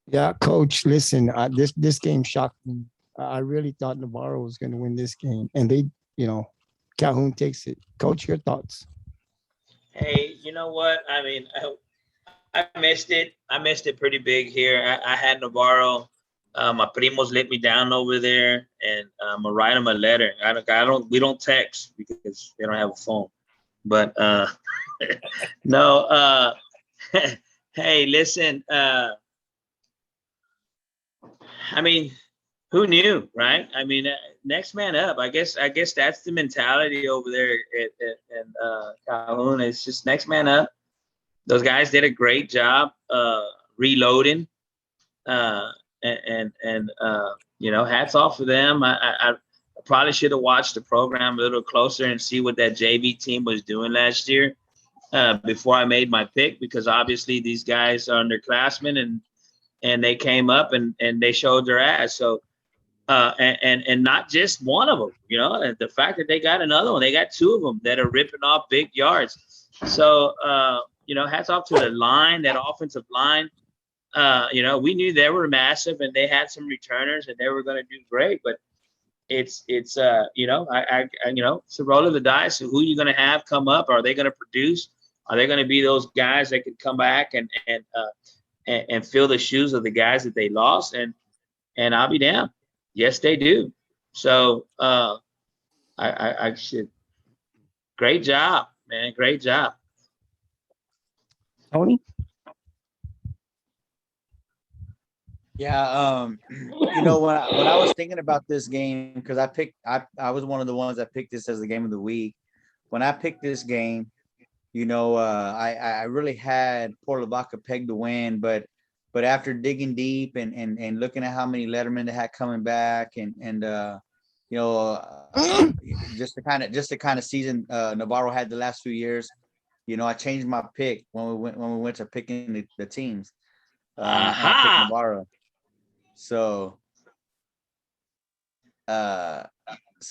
Speaker 1: Yeah, Coach, listen, this game shocked me. I really thought Navarro was going to win this game, and they, Calhoun takes it. Coach, your thoughts?
Speaker 4: Hey, you know what? I mean, I missed it. I missed it pretty big here. I had Navarro. My primos let me down over there, and I'm gonna write them a letter. We don't text because they don't have a phone. But no. Hey, listen. I mean, who knew, right? I mean, next man up. I guess that's the mentality over there at Calhoun. It's just next man up. Those guys did a great job reloading, and hats off to them. I probably should have watched the program a little closer and see what that JV team was doing last year before I made my pick, because obviously these guys are underclassmen and they came up and they showed their ass. So and not just one of them, the fact that they got another one, they got 2 of them that are ripping off big yards. So hats off to the line, that offensive line. We knew they were massive and they had some returners and they were going to do great, but it's it's a roll of the dice. So who you going to have come up? Are they going to produce? Are they going to be those guys that can come back and fill the shoes of the guys that they lost? And I'll be damned. Yes, they do. So I should. Great job, man. Great job.
Speaker 1: Tony?
Speaker 2: Yeah, when I was thinking about this game, because I was one of the ones that picked this as the game of the week. When I picked this game, I really had Port Lavaca pegged to win, but after digging deep and looking at how many lettermen they had coming back and just the kind of season Navarro had the last few years, I changed my pick when we went to picking the teams. I picked Navarro. So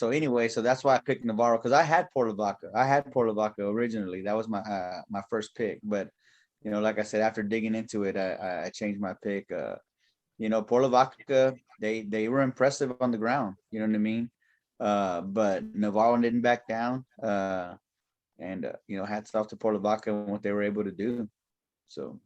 Speaker 2: anyway, so that's why I picked Navarro, because I had Port Lavaca originally. That was my first pick, but like I said, after digging into it, I changed my pick. Port Lavaca, they were impressive on the ground. You know what I mean? But Navarro didn't back down. And hats off to Port Lavaca and what they were able to do. So.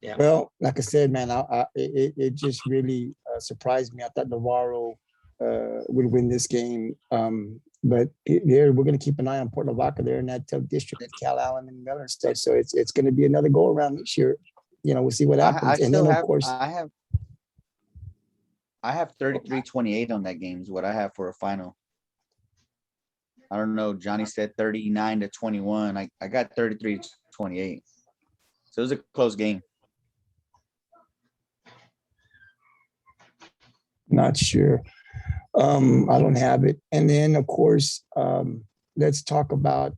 Speaker 4: Yeah.
Speaker 1: Well, like I said, man, it just really surprised me. I thought Navarro would win this game. But we're going to keep an eye on Port Lavaca. They're in that tough district at Calallen and Miller and stuff. So it's going to be another go around this year. We'll see what happens. And then, of course,
Speaker 2: I have 33-28 on that game is what I have for a final. I don't know. Johnny said 39-21. I got 33-28. So it was a close game.
Speaker 1: Not sure. I don't have it. And then, of course, let's talk about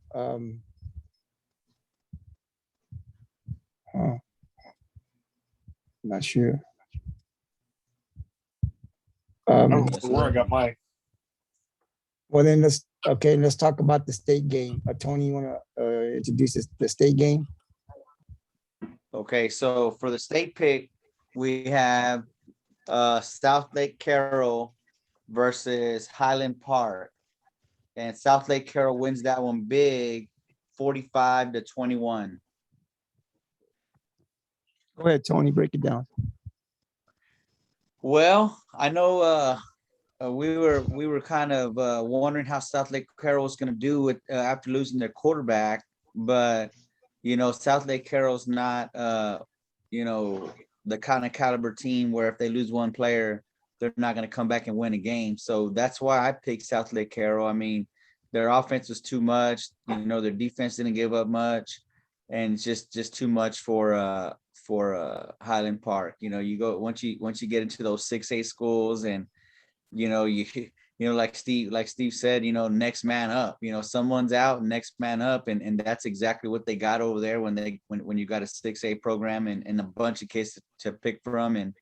Speaker 1: not sure.
Speaker 3: Where I got mine.
Speaker 1: Well, then let's talk about the state game. Tony, you want to introduce the state game?
Speaker 2: Okay, so for the state pick, we have South Lake Carroll versus Highland Park. And South Lake Carroll wins that one big, 45-21.
Speaker 1: Go ahead, Tony, break it down.
Speaker 2: Well, I know we were kind of wondering how South Lake Carroll was going to do with after losing their quarterback, but South Lake Carroll's not the kind of caliber team where if they lose one player, they're not going to come back and win a game. So that's why I picked South Lake Carroll. I mean, their offense was too much. Their defense didn't give up much, and it's just too much for Highland Park. You go once you get into those 6A schools, and like Steve said, next man up. Someone's out, next man up, and that's exactly what they got over there when you got a 6A program and a bunch of kids to pick from, and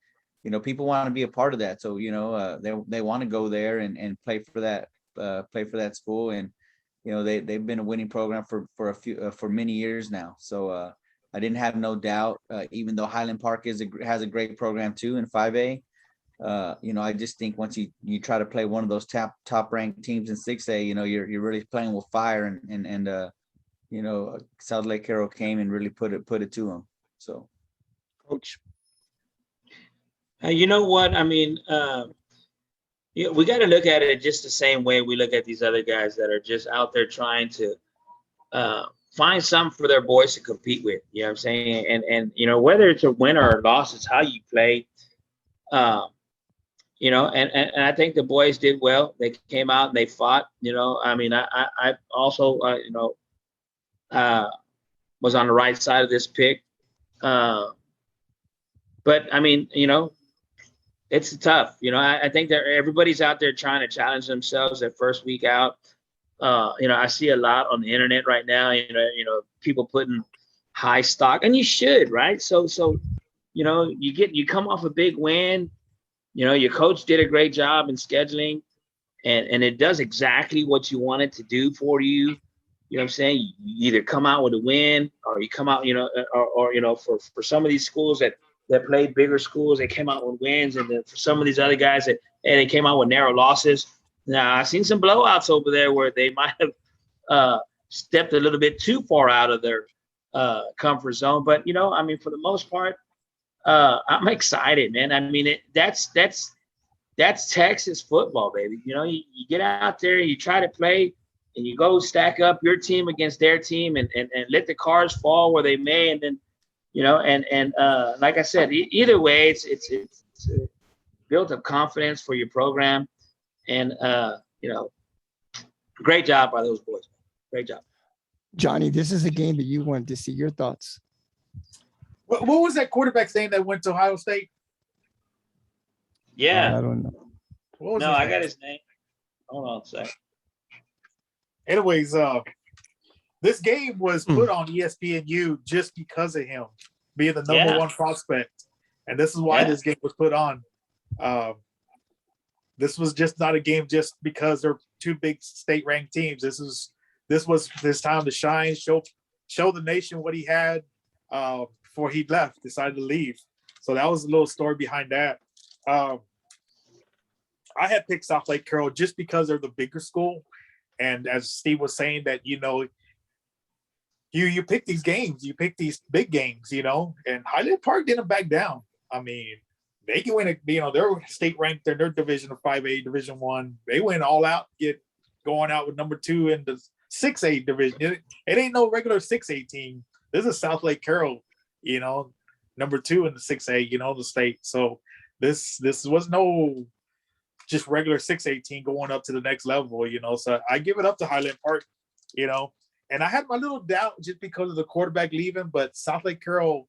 Speaker 2: people want to be a part of that. So they want to go there and play for that school, and they've been a winning program for many years now. So I didn't have no doubt, even though Highland Park has a great program too in 5A. I just think once you try to play one of those top ranked teams in 6A, you're really playing with fire, and South Lake Carroll came and really put it to them. So,
Speaker 1: Coach.
Speaker 4: You know what? I mean, we got to look at it just the same way we look at these other guys that are just out there trying to find something for their boys to compete with. You know what I'm saying? And whether it's a win or a loss, it's how you play. And I think the boys did well. They came out and they fought. I mean, I also was on the right side of this pick. But I mean, it's tough. I think that everybody's out there trying to challenge themselves that first week out. I see a lot on the internet right now, people putting high stock, and you should, right? So you come off a big win, your coach did a great job in scheduling, and it does exactly what you want it to do for you. You know what I'm saying? You either come out with a win, or you come out, for some of these schools that played bigger schools, they came out with wins, and then for some of these other guys they came out with narrow losses. Now, I've seen some blowouts over there where they might have stepped a little bit too far out of their comfort zone. But, I mean, for the most part, I'm excited, man. I mean, that's Texas football, baby. You get out there, you try to play, and you go stack up your team against their team and let the cards fall where they may. And then, like I said, either way, it's built up confidence for your program. And, great job by those boys. Great job.
Speaker 1: Johnny, this is a game that you wanted to see. Your thoughts?
Speaker 3: What was that quarterback's name that went to Ohio State?
Speaker 4: Yeah.
Speaker 1: I don't know.
Speaker 3: What was
Speaker 4: I got his name. Hold on a sec.
Speaker 3: Anyways, this game was put on ESPNU just because of him being the number one prospect. And this is why this game was put on. This was just not a game just because they're two big state-ranked teams. This was his time to shine, show the nation what he had before he decided to leave.
Speaker 5: So that was a little story behind that. I had picked South Lake Carroll just because they're the bigger school. And as Steve was saying that, you pick these games, you pick these big games, and Highland Park didn't back down. I mean, they can win they're state ranked in their division of 5A, Division 1. They went all out, going out with number 2 in the 6A division. It ain't no regular 6A team. This is South Lake Carroll, number 2 in the 6A, the state. So this was no just regular 6A team going up to the next level, So I give it up to Highland Park, And I had my little doubt just because of the quarterback leaving, but South Lake Carroll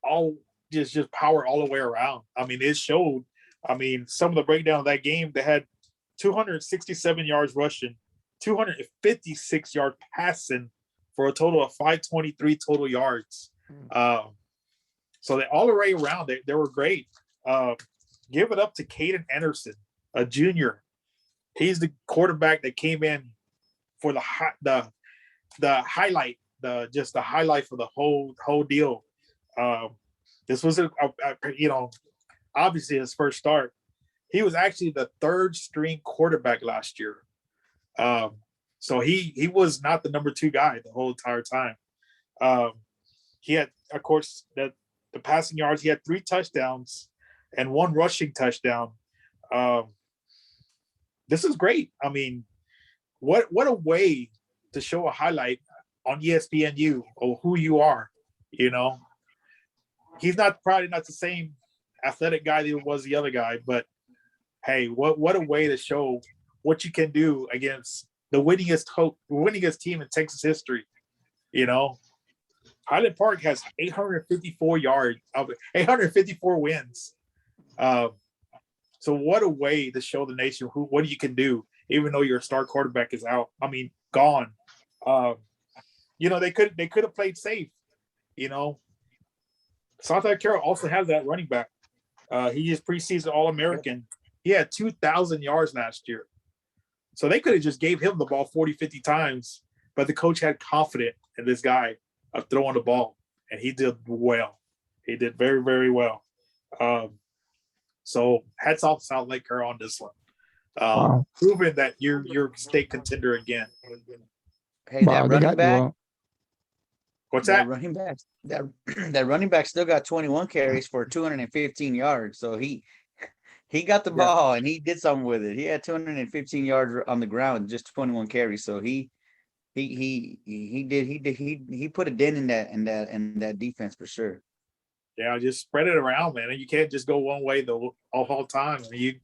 Speaker 5: all just power all the way around. I mean, it showed. I mean, some of the breakdown of that game, they had 267 yards rushing, 256 yards passing for a total of 523 total yards. So they all the way around, they were great. Give it up to Kaden Anderson, a junior. He's the quarterback that came in for the highlight, the highlight for the whole deal. This was obviously his first start. He was actually the 3rd string quarterback last year. So he was not the number 2 guy the whole entire time. He had, of course, the passing yards. He had 3 touchdowns and 1 rushing touchdown. This is great. I mean, what a way to show a highlight on ESPNU or who you are, He's probably not the same athletic guy that he was the other guy, but hey, what a way to show what you can do against the winningest team in Texas history. Highland Park has 854 yards, 854 wins. So what a way to show the nation what you can do, even though your star quarterback is out. I mean, gone. They could have played safe. South Lake Carroll also has that running back. He is preseason All-American. He had 2,000 yards last year. So they could have just gave him the ball 40, 50 times, but the coach had confidence in this guy of throwing the ball, and he did well. He did very, very well. So hats off to South Lake Carroll on this one. Proving that you're state contender again.
Speaker 2: Hey, that running back.
Speaker 1: Well,
Speaker 5: What's that?
Speaker 2: That running back still got 21 carries for 215 yards. So he got the ball and he did something with it. He had 215 yards on the ground, just 21 carries. So he put a dent in that defense for sure.
Speaker 5: Yeah, just spread it around, man. And you can't just go one way the whole time. You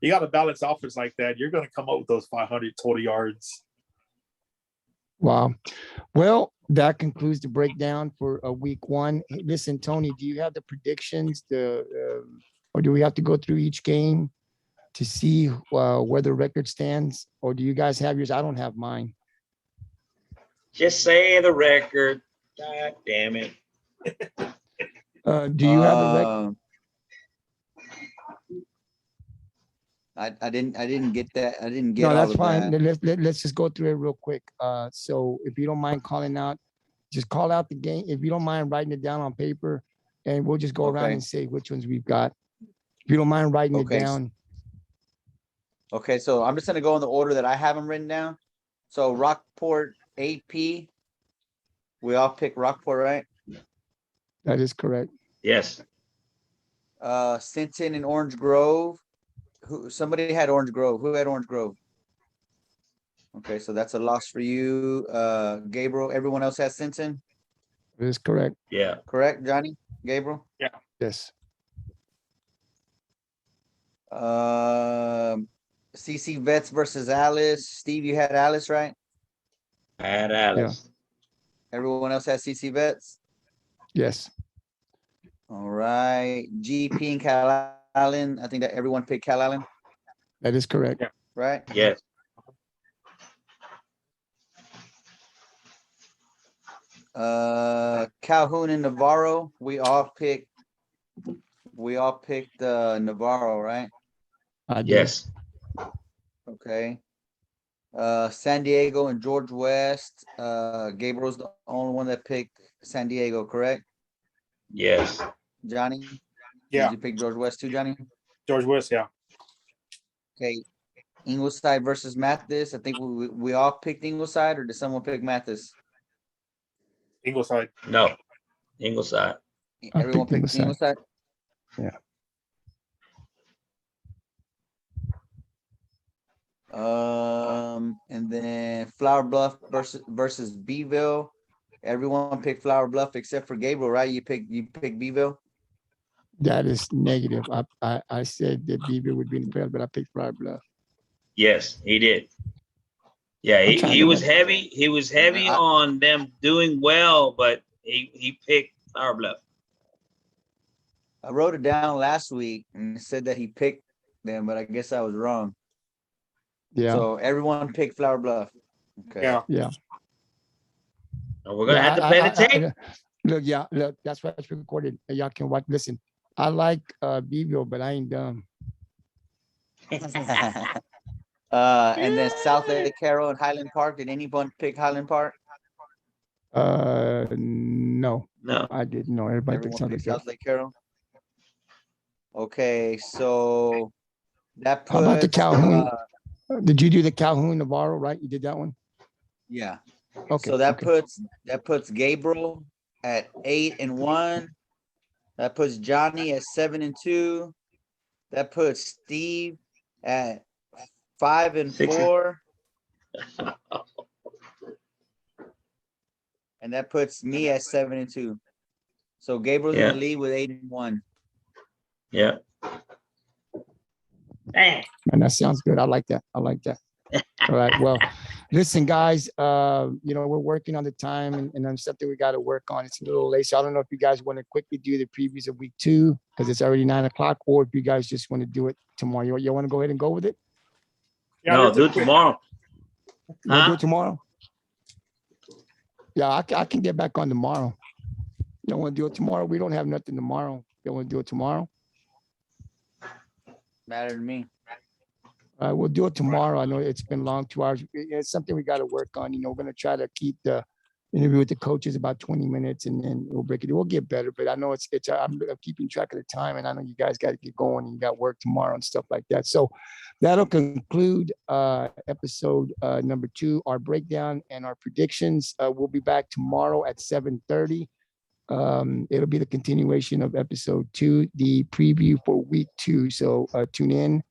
Speaker 5: got a balanced offense like that. You're going to come up with those 500 total yards.
Speaker 1: Wow. Well, that concludes the breakdown for week 1. Hey, listen, Tony, do you have the predictions, or do we have to go through each game to see where the record stands, or do you guys have yours? I don't have mine.
Speaker 4: Just say the record. God damn it.
Speaker 1: Do you have a record?
Speaker 2: I didn't get that. I didn't get
Speaker 1: No,
Speaker 2: all
Speaker 1: that's
Speaker 2: of
Speaker 1: fine.
Speaker 2: that.
Speaker 1: Let's just go through it real quick. So if you don't mind calling out, just call out the game. If you don't mind writing it down on paper, and we'll just go around
Speaker 2: Okay.
Speaker 1: and say which ones we've got. If you don't mind writing it
Speaker 2: Okay.
Speaker 1: down.
Speaker 2: Okay, so I'm just gonna go in the order that I have them written down. So Rockport AP. We all pick Rockport, right?
Speaker 1: That is correct.
Speaker 4: Yes.
Speaker 2: Sinton and Orange Grove. Somebody had Orange Grove. Who had Orange Grove? Okay, so that's a loss for you. Gabriel, everyone else has Sinton?
Speaker 1: That is correct.
Speaker 4: Yeah.
Speaker 2: Correct, Johnny? Gabriel?
Speaker 1: Yes.
Speaker 2: CC Vets versus Alice. Steve, you had Alice, right?
Speaker 4: I had Alice.
Speaker 2: Everyone else has CC Vets?
Speaker 1: Yes.
Speaker 2: All right. GP and Calallen. I think that everyone picked Calallen,
Speaker 1: That is correct.
Speaker 2: right?
Speaker 4: Yes.
Speaker 2: Calhoun and Navarro. We all picked Navarro, right?
Speaker 1: I did.
Speaker 4: Yes.
Speaker 2: Okay. San Diego and George West. Gabriel's the only one that picked San Diego, correct?
Speaker 4: Yes.
Speaker 2: Johnny?
Speaker 3: Yeah,
Speaker 2: Did you pick George West too, Johnny?
Speaker 3: George West. Yeah.
Speaker 2: Okay. Ingleside versus Mathis. I think we all picked Ingleside, or did someone pick Mathis?
Speaker 3: Ingleside.
Speaker 4: No, Ingleside.
Speaker 2: Everyone
Speaker 1: picked
Speaker 2: picked Ingleside.
Speaker 1: Yeah.
Speaker 2: And then Flower Bluff versus Beeville. Everyone picked Flower Bluff except for Gabriel, right? You picked Beeville.
Speaker 1: That is negative. I said that Beaver would be in the playoffs, but I picked Flower Bluff.
Speaker 4: Yes, he did. Yeah, he was heavy. He was heavy on them doing well, but he picked Flower Bluff.
Speaker 2: I wrote it down last week and it said that he picked them, but I guess I was wrong.
Speaker 1: Yeah.
Speaker 2: So everyone picked Flower Bluff. Okay.
Speaker 3: Yeah.
Speaker 1: Yeah.
Speaker 4: And we're gonna have to play the tape.
Speaker 1: Look, that's why it's recorded. Y'all can watch. Listen, I like Beeville, but I ain't dumb.
Speaker 2: And then South Lake Carroll and Highland Park. Did anyone pick Highland Park?
Speaker 1: No,
Speaker 4: No.
Speaker 1: I didn't know. Everybody picked
Speaker 2: Everyone picked
Speaker 1: something.
Speaker 2: South Lake Carroll. Okay, so that puts,
Speaker 1: How about the Calhoun? Did you do the Calhoun Navarro? Right, you did that one.
Speaker 2: Yeah.
Speaker 1: Okay.
Speaker 2: So that puts Gabriel at 8-1. That puts Johnny at 7-2. That puts Steve at 5-4. And that puts me at 7-2. So Gabriel's in the lead with 8-1.
Speaker 4: Yeah.
Speaker 1: Man, that sounds good. I like that. All right. Well, listen, guys, we're working on the time and then something we got to work on. It's a little late. So I don't know if you guys want to quickly do the previews of week 2 because it's already 9:00, or if you guys just want to do it tomorrow. You want to go ahead and go with it?
Speaker 3: Yeah,
Speaker 4: no, do it tomorrow.
Speaker 1: You want to do it tomorrow? Yeah, I can get back on tomorrow. You don't want to do it tomorrow? We don't have nothing tomorrow. You want to do it tomorrow?
Speaker 2: Matter to me.
Speaker 1: We'll do it tomorrow. I know it's been long, 2 hours. It's something we got to work on. We're going to try to keep the interview with the coaches about 20 minutes and then we'll break it. We'll get better, but I know I'm keeping track of the time and I know you guys got to get going and you got work tomorrow and stuff like that. So that'll conclude episode number 2, our breakdown and our predictions. We'll be back tomorrow at 7:30. It'll be the continuation of episode 2, the preview for week 2. So tune in.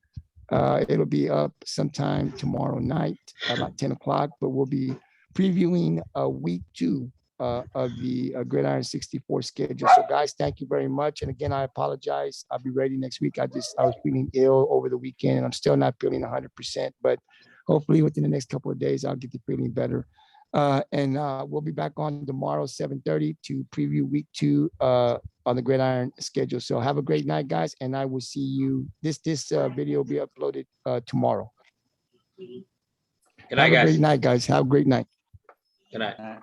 Speaker 1: It'll be up sometime tomorrow night, about 10 o'clock, but we'll be previewing week 2 of the Gridiron 64 schedule. So guys, thank you very much. And again, I apologize. I'll be ready next week. I was feeling ill over the weekend and I'm still not feeling 100%, but hopefully within the next couple of days, I'll get to feeling better. And we'll be back on tomorrow, 7:30 to preview week 2 on the Gridiron schedule. So have a great night, guys. And I will see you. This video will be uploaded tomorrow.
Speaker 4: Good night,
Speaker 1: have a
Speaker 4: guys.
Speaker 1: great night, guys. Have a great night.
Speaker 4: Good night.